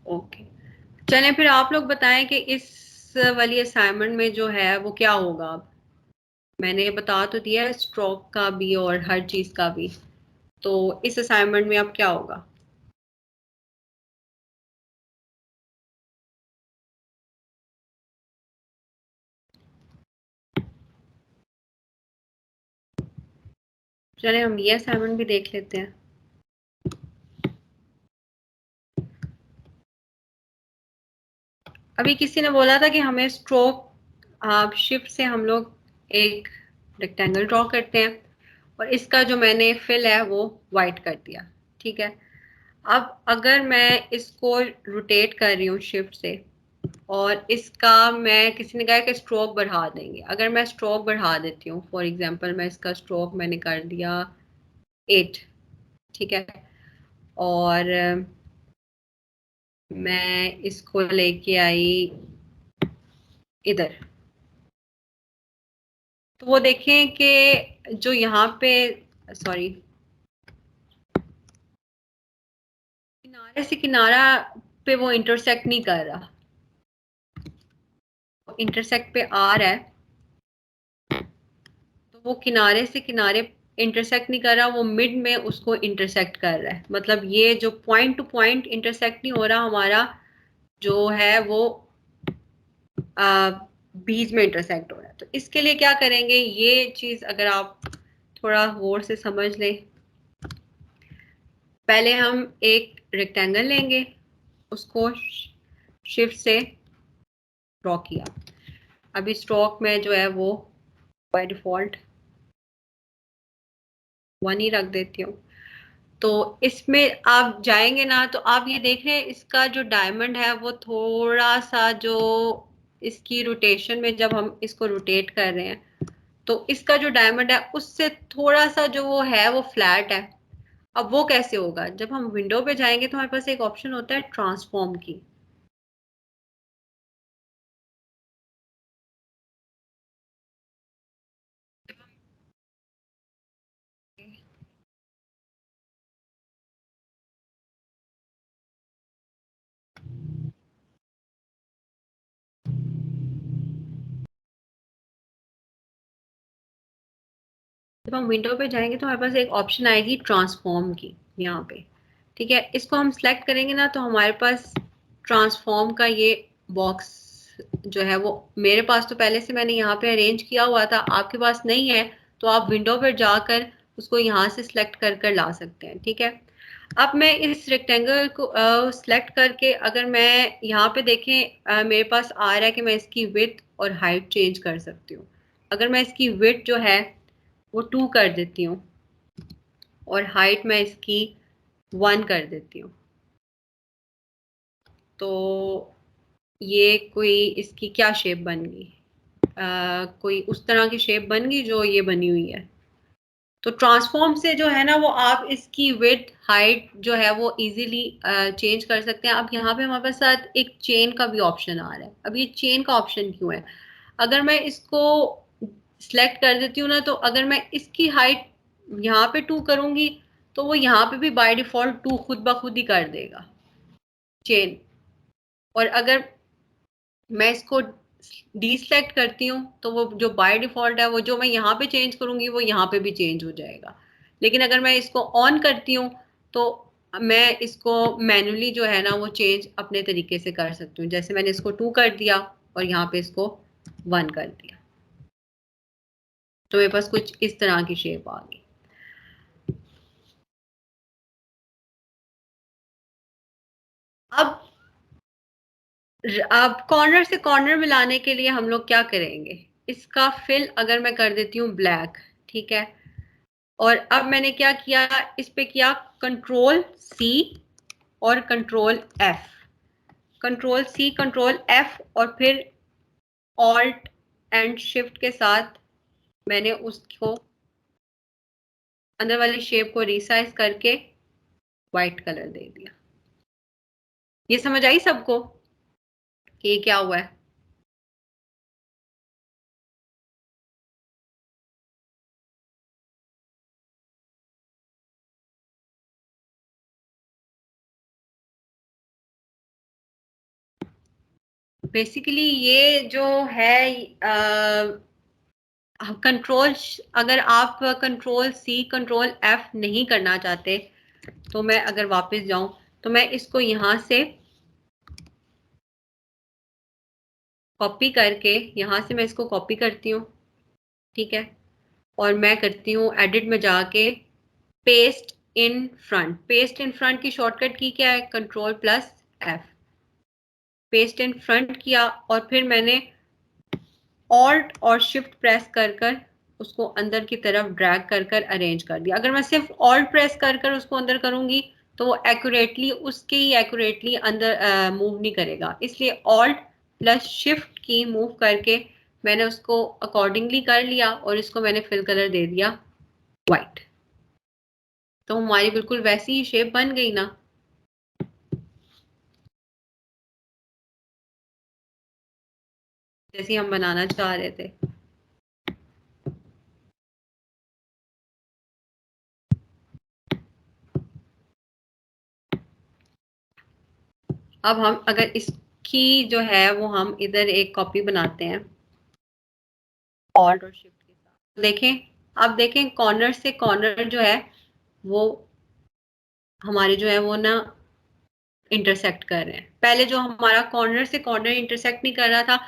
ओके, चलें फिर आप लोग बताएं कि इस वाली असाइनमेंट में जो है वो क्या होगा। अब मैंने बता तो दिया है स्ट्रोक का भी और हर चीज का भी, तो इस असाइनमेंट में अब क्या होगा। चलें हम ये असाइनमेंट भी देख लेते हैं। अभी किसी ने बोला था कि हमें स्ट्रोक शिफ्ट से हम लोग एक रेक्टेंगल ड्रॉ करते हैं, और इसका जो मैंने फिल है वो वाइट कर दिया। ठीक है, अब अगर मैं इसको रोटेट कर रही हूँ शिफ्ट से, और इसका मैं किसी ने कहा कि स्ट्रोक बढ़ा देंगे, अगर मैं स्ट्रोक बढ़ा देती हूँ, फॉर एग्जांपल मैं इसका स्ट्रोक मैंने कर दिया 8। ठीक है, और मैं इसको लेके आई इधर, तो वो देखें कि जो यहाँ पे, सॉरी, किनारे से किनारा पे वो इंटरसेक्ट नहीं कर रहा, इंटरसेक्ट पे आ रहा है, तो वो किनारे से किनारे इंटरसेक्ट नहीं कर रहा, वो मिड में उसको इंटरसेक्ट कर रहा है। मतलब ये जो पॉइंट टू पॉइंट इंटरसेक्ट नहीं हो रहा हमारा, जो है वो बीच में इंटरसेक्ट हो रहा है। तो इसके लिए क्या करेंगे, ये चीज अगर आप थोड़ा गौर से समझ लें, पहले हम एक रेक्टेंगल लेंगे, उसको शिफ्ट से ड्रॉ किया। अभी स्ट्रोक में जो है वो बाय डिफॉल्ट 1 ही रख देती हूँ। तो इसमें आप जाएंगे ना, तो आप ये देख रहे हैं इसका जो डायमंड है वो थोड़ा सा, जो इसकी रोटेशन में जब हम इसको रोटेट कर रहे हैं, तो इसका जो डायमंड है उससे थोड़ा सा जो वो है वो फ्लैट है। अब वो कैसे होगा, जब हम विंडो पे जाएंगे तो हमारे पास एक ऑप्शन होता है ट्रांसफॉर्म की। जब हम विंडो पे जाएंगे तो हमारे पास एक ऑप्शन आएगी ट्रांसफॉर्म की यहाँ पे। ठीक है, इसको हम सेलेक्ट करेंगे ना, तो हमारे पास ट्रांसफॉर्म का ये बॉक्स जो है वो, मेरे पास तो पहले से मैंने यहाँ पे अरेंज किया हुआ था, आपके पास नहीं है तो आप विंडो पर जाकर उसको यहाँ से सिलेक्ट कर कर ला सकते हैं। ठीक है, अब मैं इस रेक्टेंगल को सिलेक्ट करके, अगर मैं यहाँ पे देखें मेरे पास आ रहा है कि मैं इसकी विड्थ और हाइट चेंज कर सकती हूँ। अगर मैं इसकी विड्थ जो है वो 2 कर देती हूँ, और हाइट मैं इसकी 1 कर देती हूँ, तो ये कोई इसकी क्या शेप बन गई, कोई उस तरह की शेप बन गई जो ये बनी हुई है। तो ट्रांसफॉर्म से जो है ना वो आप इसकी विड्थ हाइट जो है वो इजीली चेंज कर सकते हैं। अब यहाँ पे हमारे पास साथ एक चेन का भी ऑप्शन आ रहा है। अब ये चेन का ऑप्शन क्यों है, अगर मैं इसको सिलेक्ट कर देती हूँ ना, तो अगर मैं इसकी हाइट यहाँ पे 2 करूंगी, तो वो यहाँ पे भी बाय डिफॉल्ट 2 खुद ब खुद ही कर देगा चेन। और अगर मैं इसको डीसेलेक्ट करती हूँ, तो वो जो बाय डिफॉल्ट है वो जो मैं यहाँ पे चेंज करूंगी वो यहाँ पे भी चेंज हो जाएगा। लेकिन अगर मैं इसको ऑन करती हूँ, तो मैं इसको मैन्युअली जो है ना वो चेंज अपने तरीके से कर सकती हूँ। जैसे मैंने इसको 2 कर दिया और यहाँ पे इसको 1 कर दिया, तो मेरे पास कुछ इस तरह की शेप आ गई। अब अब कॉर्नर से कॉर्नर मिलाने के लिए हम लोग क्या करेंगे, इसका फिल अगर मैं कर देती हूँ ब्लैक। ठीक है, और अब मैंने क्या किया, इस पे किया कंट्रोल सी और control F, control C control F, और फिर ऑल्ट एंड शिफ्ट के साथ मैंने उसको अंदर वाली शेप को रिसाइज करके वाइट कलर दे दिया। ये समझ आई सबको कि ये क्या हुआ है। बेसिकली ये जो है कंट्रोल, अगर आप कंट्रोल सी कंट्रोल एफ नहीं करना चाहते तो मैं अगर वापस जाऊं तो मैं इसको यहां से कॉपी करके, यहां से मैं इसको कॉपी करती हूँ, ठीक है, और मैं करती हूँ एडिट में जाके paste in front. Paste in front की शॉर्टकट की क्या है? Control plus F. Paste in front किया और फिर मैंने ऑल्ट और शिफ्ट प्रेस कर कर उसको अंदर की तरफ ड्रैग कर कर अरेंज कर दिया। अगर मैं सिर्फ ऑल्ट प्रेस कर कर उसको अंदर करूंगी तो वो एक्यूरेटली उसके ही एक्यूरेटली अंदर मूव नहीं करेगा, इसलिए ऑल्ट प्लस शिफ्ट की मूव करके मैंने उसको अकॉर्डिंगली कर लिया और इसको मैंने फिल कलर दे दिया वाइट। तो हमारी बिल्कुल वैसी ही शेप बन गई ना। जैसी हम बनाना चाह रहे थे। अब हम अगर इसकी जो है वो हम इधर एक कॉपी बनाते हैं ऑल्ट और शिफ्ट के साथ, देखें, अब देखें कॉर्नर से कॉर्नर जो है वो हमारे जो है वो ना इंटरसेक्ट कर रहे हैं। पहले जो हमारा कॉर्नर से कॉर्नर इंटरसेक्ट नहीं कर रहा था,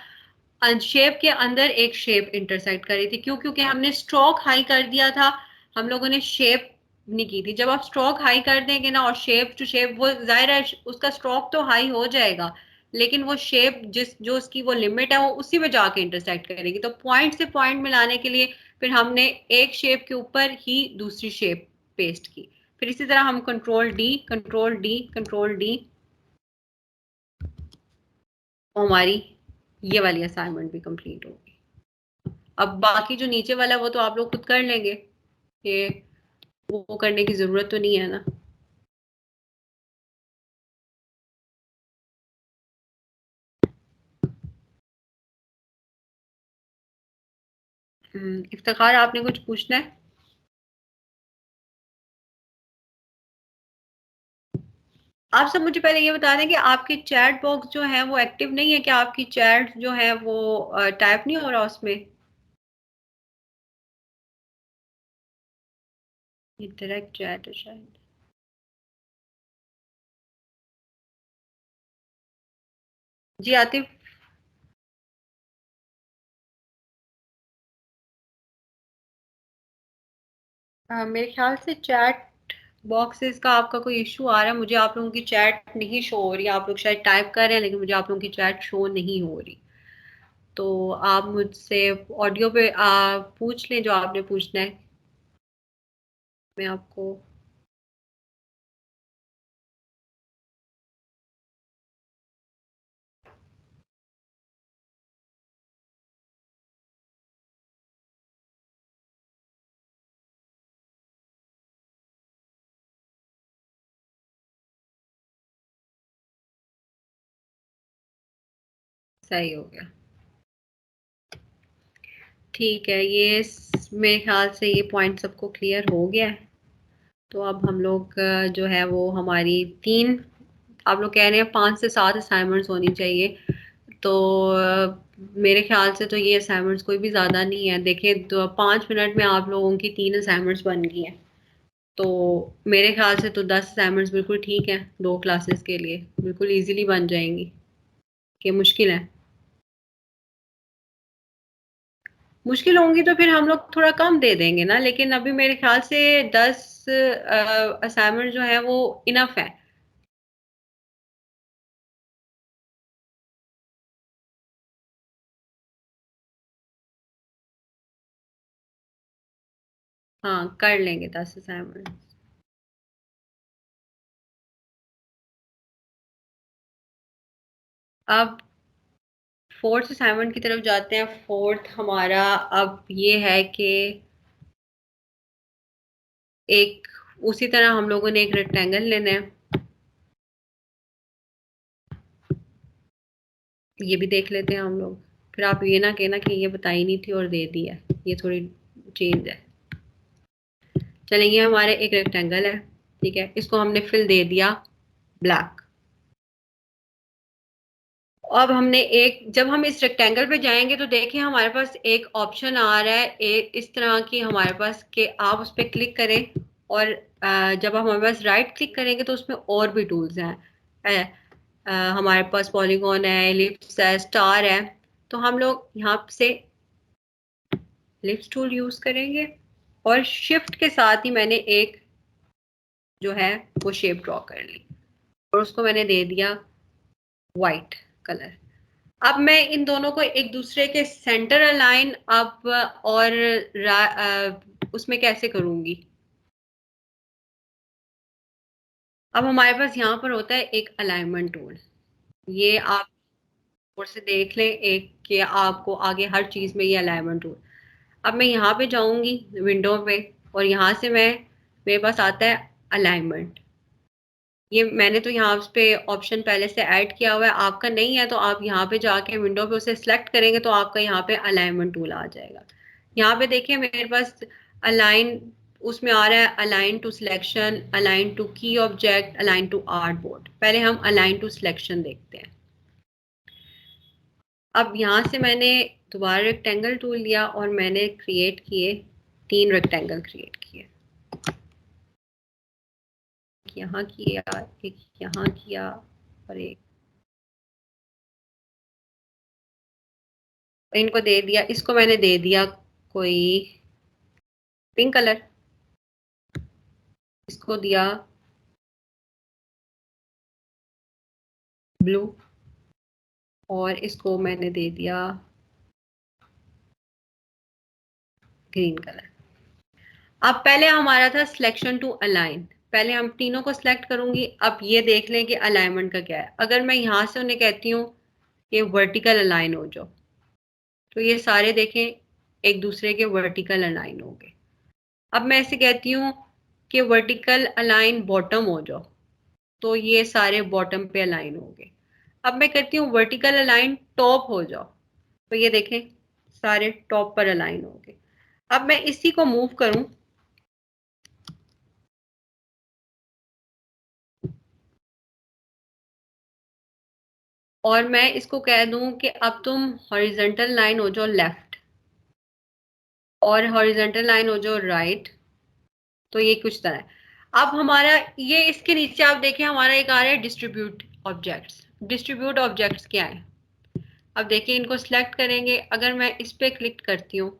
शेप के अंदर एक शेप इंटरसेक्ट कर रही थी। क्यों? क्योंकि हमने स्ट्रोक हाई कर दिया था, हम लोगों ने शेप नहीं की थी। जब आप स्ट्रोक हाई कर देंगे ना और शेप टू शेप, वो जाहिर है उसका स्ट्रोक तो हाई हो जाएगा लेकिन वो शेप जिस जो उसकी वो लिमिट है वो उसी में जाके इंटरसेक्ट करेगी। तो पॉइंट से पॉइंट मिलाने के लिए फिर हमने एक शेप के ऊपर ही दूसरी शेप पेस्ट की। फिर इसी तरह हम control D control D control D, तो हमारी ये वाली असाइनमेंट भी कंप्लीट होगी। अब बाकी जो नीचे वाला है वो तो आप लोग खुद कर लेंगे, ये वो करने की जरूरत तो नहीं है ना। इफ्तिखार आपने कुछ पूछना है? आप सब मुझे पहले ये बता दें कि आपकी चैट बॉक्स जो है वो एक्टिव नहीं है क्या? आपकी चैट जो है वो टाइप नहीं हो रहा उसमें? ये डायरेक्ट चैट है शायद। जी आतिफ। मेरे ख्याल से चैट बॉक्सेस का आपका कोई इशू आ रहा है। मुझे आप लोगों की चैट नहीं शो हो रही। आप लोग शायद टाइप कर रहे हैं लेकिन मुझे आप लोगों की चैट शो नहीं हो रही। तो आप मुझसे ऑडियो पे पूछ लें जो आपने पूछना है। मैं आपको सही हो गया। ठीक है, मेरे ख्याल से ये पॉइंट सबको क्लियर हो गया है। तो अब हम लोग जो है वो हमारी तीन, आप लोग कह रहे हैं 5 से 7 असाइनमेंट्स होनी चाहिए। तो मेरे ख्याल से तो ये असाइनमेंट्स कोई भी ज़्यादा नहीं है। देखिए तो 5 मिनट में आप लोगों की 3 असाइनमेंट्स बन गई हैं। तो मेरे ख्याल से तो 10 असाइनमेंट्स बिल्कुल ठीक है 2 क्लासेस के लिए, बिल्कुल इजीली बन जाएंगी। कि मुश्किल है? मुश्किल होंगी तो फिर हम लोग थोड़ा कम दे देंगे ना, लेकिन अभी मेरे ख्याल से 10 असाइनमेंट जो है वो इनफ है। हाँ कर लेंगे 10 असाइनमेंट। अब फोर्थ असाइनमेंट की तरफ जाते हैं। फोर्थ हमारा अब ये है कि एक, उसी तरह हम लोगों ने एक रेक्टेंगल लेना है। ये भी देख लेते हैं हम लोग, फिर आप ये ना कहना कि ये बताई नहीं थी और दे दिया। ये थोड़ी चेंज है। चलिए ये हमारे एक रेक्टेंगल है, ठीक है, इसको हमने फिल दे दिया ब्लैक। अब हमने जब हम इस रेक्टेंगल पे जाएंगे तो देखिए हमारे पास एक ऑप्शन आ रहा है इस तरह की हमारे पास कि आप उस पर क्लिक करें और जब हम हमारे पास राइट क्लिक करेंगे तो उसमें और भी टूल्स हैं। हमारे पास पॉलीगॉन है, एलिप्स है, स्टार है। तो हम लोग यहाँ से एलिप्स टूल यूज करेंगे और शिफ्ट के साथ ही मैंने एक जो है वो शेप ड्रॉ कर ली और उसको मैंने दे दिया वाइट कलर। अब मैं इन दोनों को एक दूसरे के सेंटर अलाइन अब और उसमें कैसे करूंगी। अब हमारे पास यहाँ पर होता है एक अलाइनमेंट टूल, ये आप और से देख लें एक कि आपको आगे हर चीज में ये अलाइनमेंट टूल। अब मैं यहाँ पे जाऊंगी विंडो पे और यहाँ से मेरे पास आता है अलाइनमेंट। ये मैंने तो यहाँ पे ऑप्शन पहले से ऐड किया हुआ है, आपका नहीं है तो आप यहाँ पे जाके विंडो पे उसे सिलेक्ट करेंगे तो आपका यहाँ पे अलाइनमेंट टूल आ जाएगा। यहाँ पे देखिए मेरे पास अलाइन उसमें आ रहा है align to selection, align to key object, align to artboard. पहले हम अलाइन टू सिलेक्शन देखते हैं। अब यहाँ से मैंने दोबारा रेक्टेंगल टूल लिया और मैंने क्रिएट किए 3 रेक्टेंगल क्रिएट किए। यहाँ किया, एक यहाँ किया और एक इनको दे दिया। इसको मैंने दे दिया कोई पिंक कलर, इसको दिया ब्लू और इसको मैंने दे दिया ग्रीन कलर। अब पहले हमारा था सिलेक्शन टू अलाइन, पहले हम तीनों को सिलेक्ट करूंगी। अब ये देख लें कि अलाइनमेंट का क्या है। अगर मैं यहाँ से उन्हें कहती हूँ कि वर्टिकल अलाइन हो जाओ तो ये सारे देखें एक दूसरे के वर्टिकल अलाइन हो गए। अब मैं ऐसे कहती हूँ कि वर्टिकल अलाइन बॉटम हो जाओ तो ये सारे बॉटम पे अलाइन हो गए। अब मैं कहती हूँ वर्टिकल अलाइन टॉप हो जाओ तो ये देखें सारे टॉप पर अलाइन हो गए। अब मैं इसी को मूव करूं और मैं इसको कह दूं कि अब तुम हॉरिजॉन्टल लाइन हो जाओ लेफ्ट और हॉरिजॉन्टल लाइन हो जाओ राइट, तो ये कुछ तरह है। अब हमारा ये इसके नीचे आप देखें हमारा एक आ रहा है डिस्ट्रीब्यूट ऑब्जेक्ट्स। डिस्ट्रीब्यूट ऑब्जेक्ट्स क्या है? अब देखिए इनको सिलेक्ट करेंगे, अगर मैं इस पे क्लिक करती हूँ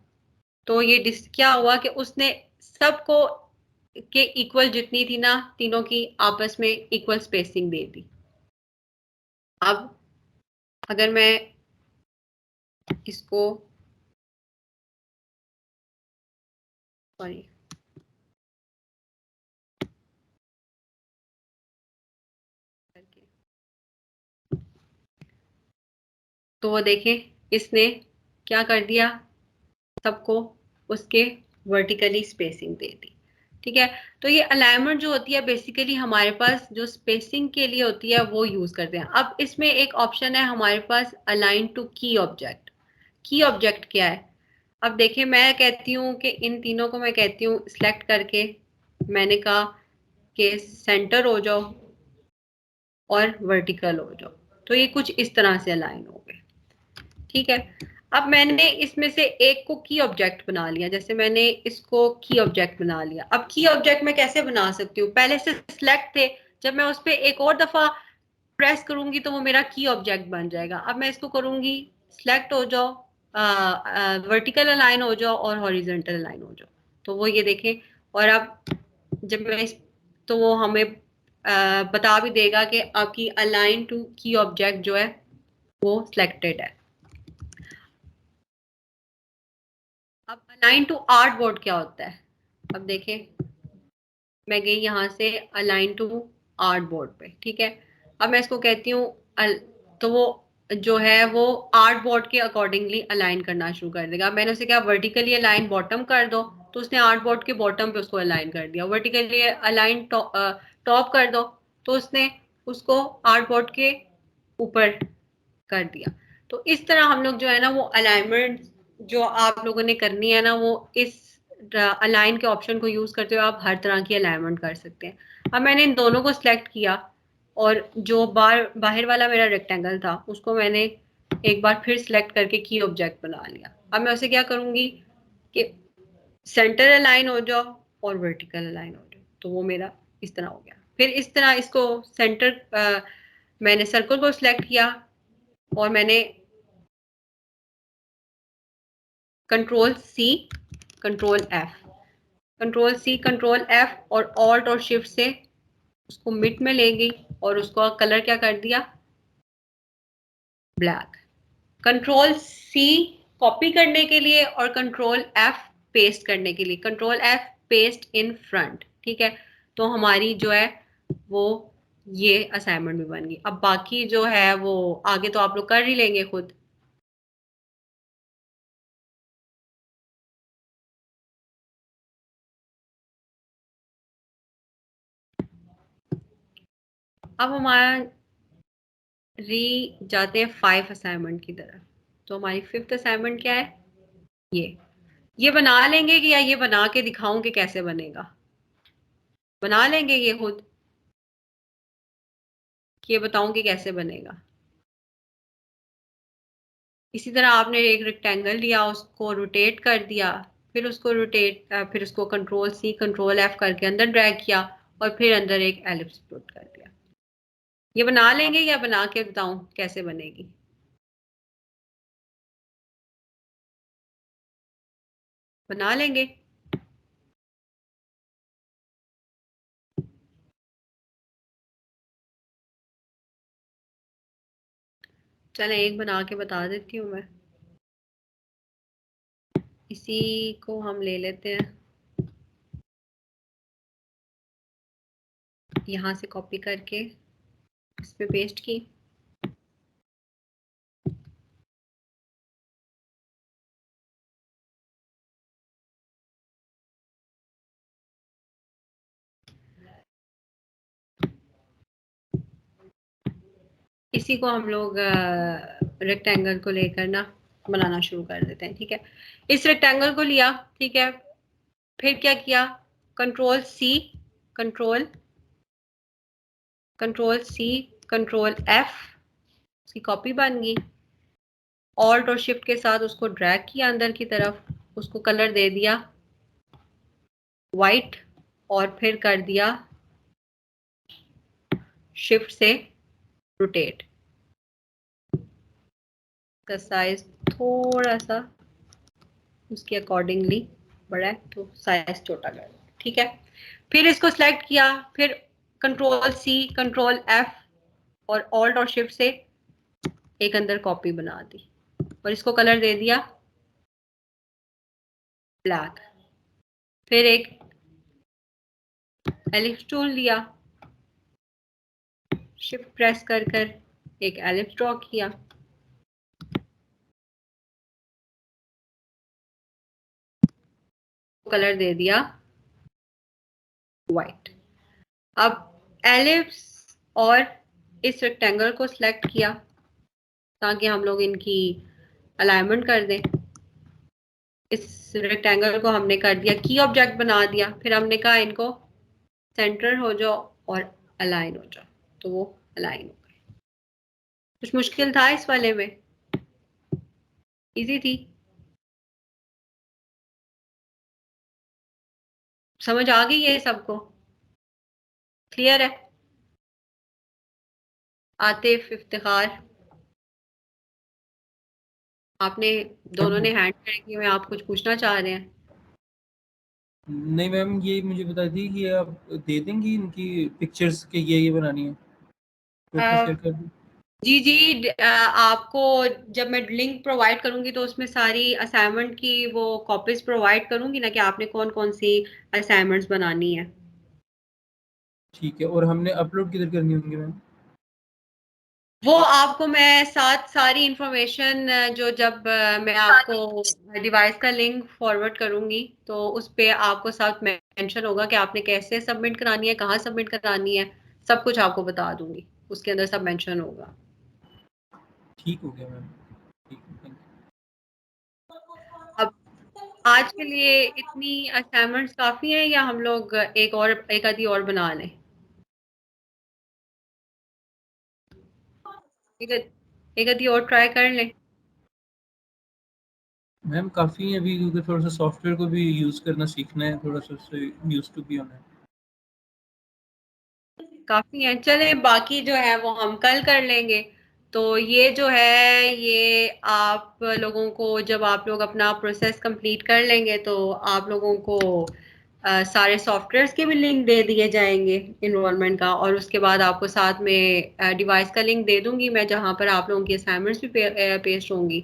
तो ये क्या हुआ कि उसने सबको के इक्वल जितनी थी ना तीनों की आपस में इक्वल स्पेसिंग दे दी। अब अगर मैं इसको सॉरी तो वो देखें इसने क्या कर दिया, सबको उसके वर्टिकली स्पेसिंग दे दी। ठीक है, तो ये अलाइनमेंट जो होती है बेसिकली हमारे पास जो स्पेसिंग के लिए होती है वो यूज करते हैं। अब इसमें एक ऑप्शन है हमारे पास अलाइन टू की ऑब्जेक्ट। की ऑब्जेक्ट क्या है? अब देखिए मैं कहती हूँ कि इन तीनों को मैं कहती हूँ सिलेक्ट करके मैंने कहा कि सेंटर हो जाओ और वर्टिकल हो जाओ, तो ये कुछ इस तरह से अलाइन हो गए। ठीक है, अब मैंने इसमें से एक को की ऑब्जेक्ट बना लिया, जैसे मैंने इसको की ऑब्जेक्ट बना लिया। अब की ऑब्जेक्ट मैं कैसे बना सकती हूँ? पहले से सिलेक्ट थे, जब मैं उस पर एक और दफा प्रेस करूंगी तो वो मेरा की ऑब्जेक्ट बन जाएगा। अब मैं इसको करूंगी सिलेक्ट हो जाओ, वर्टिकल अलाइन हो जाओ और हॉरिजॉन्टल अलाइन हो जाओ, तो वो ये देखें। और अब जब मैं तो वो हमें बता भी देगा कि आपकी अलाइन टू की ऑब्जेक्ट जो है वो सिलेक्टेड है। अब अलाइन टू आर्ट बोर्ड क्या होता है? अब देखें मैं गई यहाँ से अलाइन टू आर्ट बोर्ड पे। ठीक है, अब मैं इसको कहती हूँ तो वो जो है वो आर्ट बोर्ड के अकॉर्डिंगली अलाइन करना शुरू कर देगा। मैंने उसे कहा वर्टिकली अलाइन बॉटम कर दो तो उसने आर्ट बोर्ड के बॉटम पे उसको अलाइन कर दिया। वर्टिकली अलाइन टॉप कर दो तो उसने उसको आर्ट बोर्ड के ऊपर कर दिया। तो इस तरह हम लोग जो है ना वो अलाइनमेंट जो आप लोगों ने करनी है ना वो इस अलाइन के ऑप्शन को यूज करते हुए आप हर तरह की अलाइनमेंट कर सकते हैं। अब मैंने इन दोनों को सिलेक्ट किया और जो बाहर वाला मेरा रेक्टेंगल था उसको मैंने एक बार फिर सिलेक्ट करके की ऑब्जेक्ट बना लिया। अब मैं उसे क्या करूंगी कि सेंटर अलाइन हो जाओ और वर्टिकल अलाइन हो जाओ, तो वो मेरा इस तरह हो गया। फिर इस तरह इसको सेंटर मैंने सर्कल को सिलेक्ट किया और मैंने control C control F control C control F और ऑल्ट और शिफ्ट से उसको मिड में ले गई और उसको कलर क्या कर दिया, ब्लैक। कंट्रोल सी कॉपी करने के लिए और कंट्रोल एफ पेस्ट करने के लिए, control F paste in front, ठीक है। तो हमारी जो है वो ये असाइनमेंट भी बन गई। अब बाकी जो है वो आगे तो आप लोग कर ही लेंगे खुद। अब हमारी जाते हैं 5 असाइनमेंट की तरफ। तो हमारी 5th असाइनमेंट क्या है, ये बना लेंगे कि या ये बना के दिखाऊं कि कैसे बनेगा? बना लेंगे ये खुद, कि ये बताऊं कि कैसे बनेगा? इसी तरह आपने एक रेक्टेंगल लिया, उसको रोटेट कर दिया, फिर उसको कंट्रोल सी कंट्रोल एफ करके अंदर ड्रैग किया और फिर अंदर एक एलिप्स पुट कर दिया। ये बना लेंगे या बना के बताऊं कैसे बनेगी? बना लेंगे। चलें एक बना के बता देती हूँ मैं। इसी को हम ले लेते हैं, यहाँ से कॉपी करके इस पे पेस्ट की। इसी को हम लोग रेक्टेंगल को लेकर ना बनाना शुरू कर देते हैं, ठीक है। इस रेक्टेंगल को लिया, ठीक है, फिर क्या किया, control C control control C control F, उसकी कॉपी बन गई। ऑल्ट और शिफ्ट के साथ उसको ड्रैग किया अंदर की तरफ, उसको कलर दे दिया वाइट और फिर कर दिया शिफ्ट से रोटेट। का साइज थोड़ा सा उसके अकॉर्डिंगली बड़ा है तो साइज छोटा कर, ठीक है। फिर इसको सिलेक्ट किया, फिर कंट्रोल सी कंट्रोल एफ और ऑल्ट और शिफ्ट से एक अंदर कॉपी बना दी और इसको कलर दे दिया ब्लैक। फिर एक एलिप्स टूल लिया, शिफ्ट प्रेस कर कर एक एलिप्स ड्रॉ किया, कलर दे दिया वाइट। अब एलिप्स और इस रेक्टेंगल को सिलेक्ट किया ताकि हम लोग इनकी अलाइनमेंट कर दें। इस रेक्टेंगल को हमने कर दिया की ऑब्जेक्ट बना दिया, फिर हमने कहा इनको सेंटर हो जाओ और अलाइन हो जाओ, तो वो अलाइन हो गए। कुछ मुश्किल था इस वाले में? इजी थी, समझ आ गई है सबको? क्लियर है? आतिफ, इफ्तिखार, आपने दोनों ने हैंड किए हुए, आप कुछ पूछना चाह रहे हैं? नहीं मैम, ये मुझे बता दी कि आप दे देंगी इनकी पिक्चर्स के ये बनानी है तो शेयर कर दी। जी जी, आपको जब मैं लिंक प्रोवाइड करूंगी तो उसमें सारी असाइनमेंट की वो कॉपीज प्रोवाइड करूंगी ना कि आपने कौन कौन सी असाइनमेंट्स बनानी है। ठीक है, और हमने अपलोड किधर करनी होंगी मैम? वो आपको मैं साथ सारी इंफॉर्मेशन जो जब मैं आपको डिवाइस का लिंक फॉरवर्ड करूंगी तो उस पे आपको साथ मेंशन होगा कि आपने कैसे सबमिट करानी है, कहाँ सबमिट करानी है, सब कुछ आपको बता दूंगी, उसके अंदर सब मेंशन होगा। ठीक हो गया मैम, ठीक है, थैंक अब आज के लिए इतनी असाइनमेंट्स काफी हैं या हम लोग एक आधी और बना लें? एक आधी और ट्राई कर लें। मैम काफ़ी है अभी, क्योंकि थोड़ा सा सॉफ्टवेयर को भी यूज़ करना सीखना है, थोड़ा सा उससे यूज टू भी होना है। काफी है, चले बाकी जो है वो हम कल कर लेंगे। तो ये जो है ये आप लोगों को, जब आप लोग अपना प्रोसेस कंप्लीट कर लेंगे तो आप लोगों को सारे सॉफ्टवेयर्स के भी लिंक दे दिए जाएंगे इनरोलमेंट का, और उसके बाद आपको साथ में डिवाइस का लिंक दे दूंगी मैं, जहाँ पर आप लोगों की असाइनमेंट्स भी पेस्ट होंगी।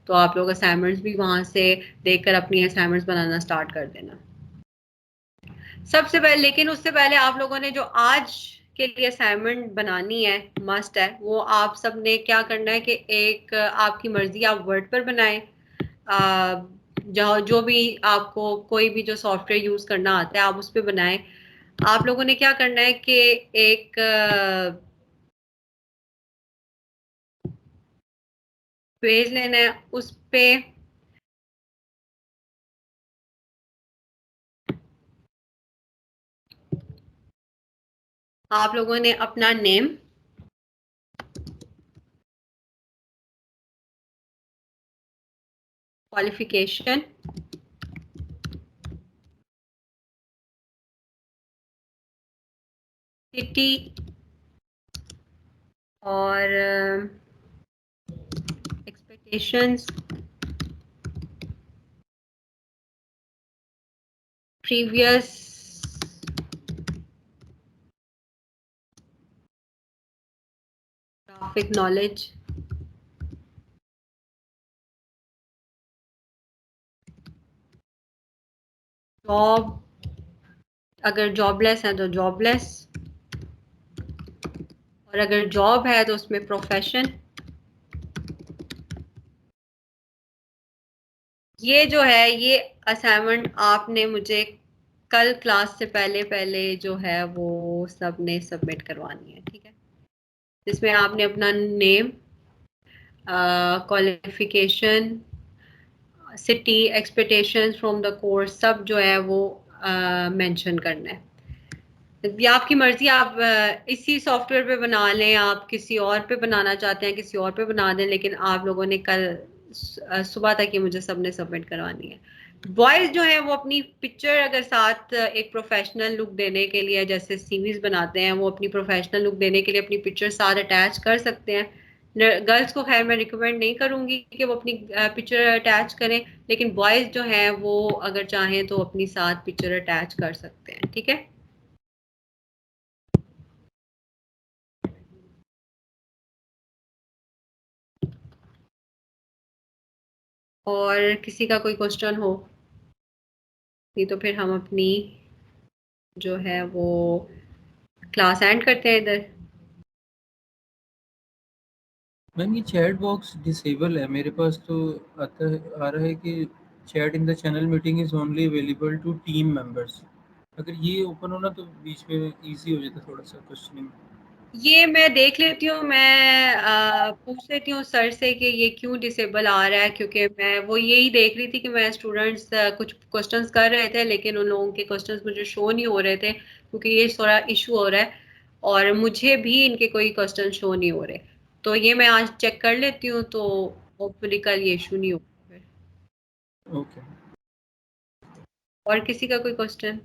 तो आप लोग असाइनमेंट्स भी वहां से देखकर अपनी असाइनमेंट्स बनाना स्टार्ट कर देना सबसे पहले। लेकिन उससे पहले आप लोगों ने जो आज के लिए असाइनमेंट बनानी है, मस्ट है, वो आप सब ने क्या करना है कि एक आपकी मर्जी आप वर्ड पर बनाएं, जो भी आपको कोई भी जो सॉफ्टवेयर यूज करना आता है आप उस पर बनाएं। आप लोगों ने क्या करना है कि एक पेज लेना है, उस पे आप लोगों ने अपना नेम, क्वालिफिकेशन, सिटी और expectations, previous graphic knowledge, job, अगर जॉबलेस है तो जॉबलेस, और अगर जॉब है तो उसमें प्रोफेशन। ये जो है ये असाइनमेंट आपने मुझे कल क्लास से पहले पहले जो है वो सब ने सबमिट करवानी है, ठीक है। जिसमें आपने अपना name, qualification, city, expectations from the course, सब जो है वो मेंशन करना है। या आपकी मर्जी, आप इसी सॉफ्टवेयर पे बना लें, आप किसी और पे बनाना चाहते हैं किसी और पे बना दें, लेकिन आप लोगों ने कल सुबह तक ये मुझे सबने सबमिट करवानी है। बॉयज जो है वो अपनी पिक्चर अगर साथ एक प्रोफेशनल लुक देने के लिए, जैसे सीवीज बनाते हैं, वो अपनी प्रोफेशनल लुक देने के लिए अपनी पिक्चर साथ अटैच कर सकते हैं। गर्ल्स को खैर मैं रिकमेंड नहीं करूंगी कि वो अपनी पिक्चर अटैच करें, लेकिन बॉयज जो हैं वो अगर चाहें तो अपनी साथ पिक्चर अटैच कर सकते हैं, ठीक है। और किसी का कोई क्वेश्चन हो, नहीं तो फिर हम अपनी जो है वो क्लास एंड करते हैं इधर। मैम ये चैट बॉक्स डिसेबल है मेरे पास, तो आता है, आ रहा है कि chat in the channel meeting is only available to team members. अगर ये ओपन होना तो बीच में इजी हो जाता थोड़ा सा क्वेश्चनिंग। ये मैं देख लेती हूँ, मैं पूछ लेती हूँ सर से कि ये क्यों डिसेबल आ रहा है, क्योंकि मैं वो यही देख रही थी कि मैं स्टूडेंट्स कुछ क्वेश्चंस कर रहे थे, लेकिन उन लोगों के क्वेश्चंस मुझे शो नहीं हो रहे थे, क्योंकि ये थोड़ा इशू हो रहा है और मुझे भी इनके कोई क्वेश्चन शो नहीं हो रहे। तो ये मैं आज चेक कर लेती हूँ, तो होपफुली कल ये इशू नहीं होगा फिर। ओके। और किसी का कोई क्वेश्चन?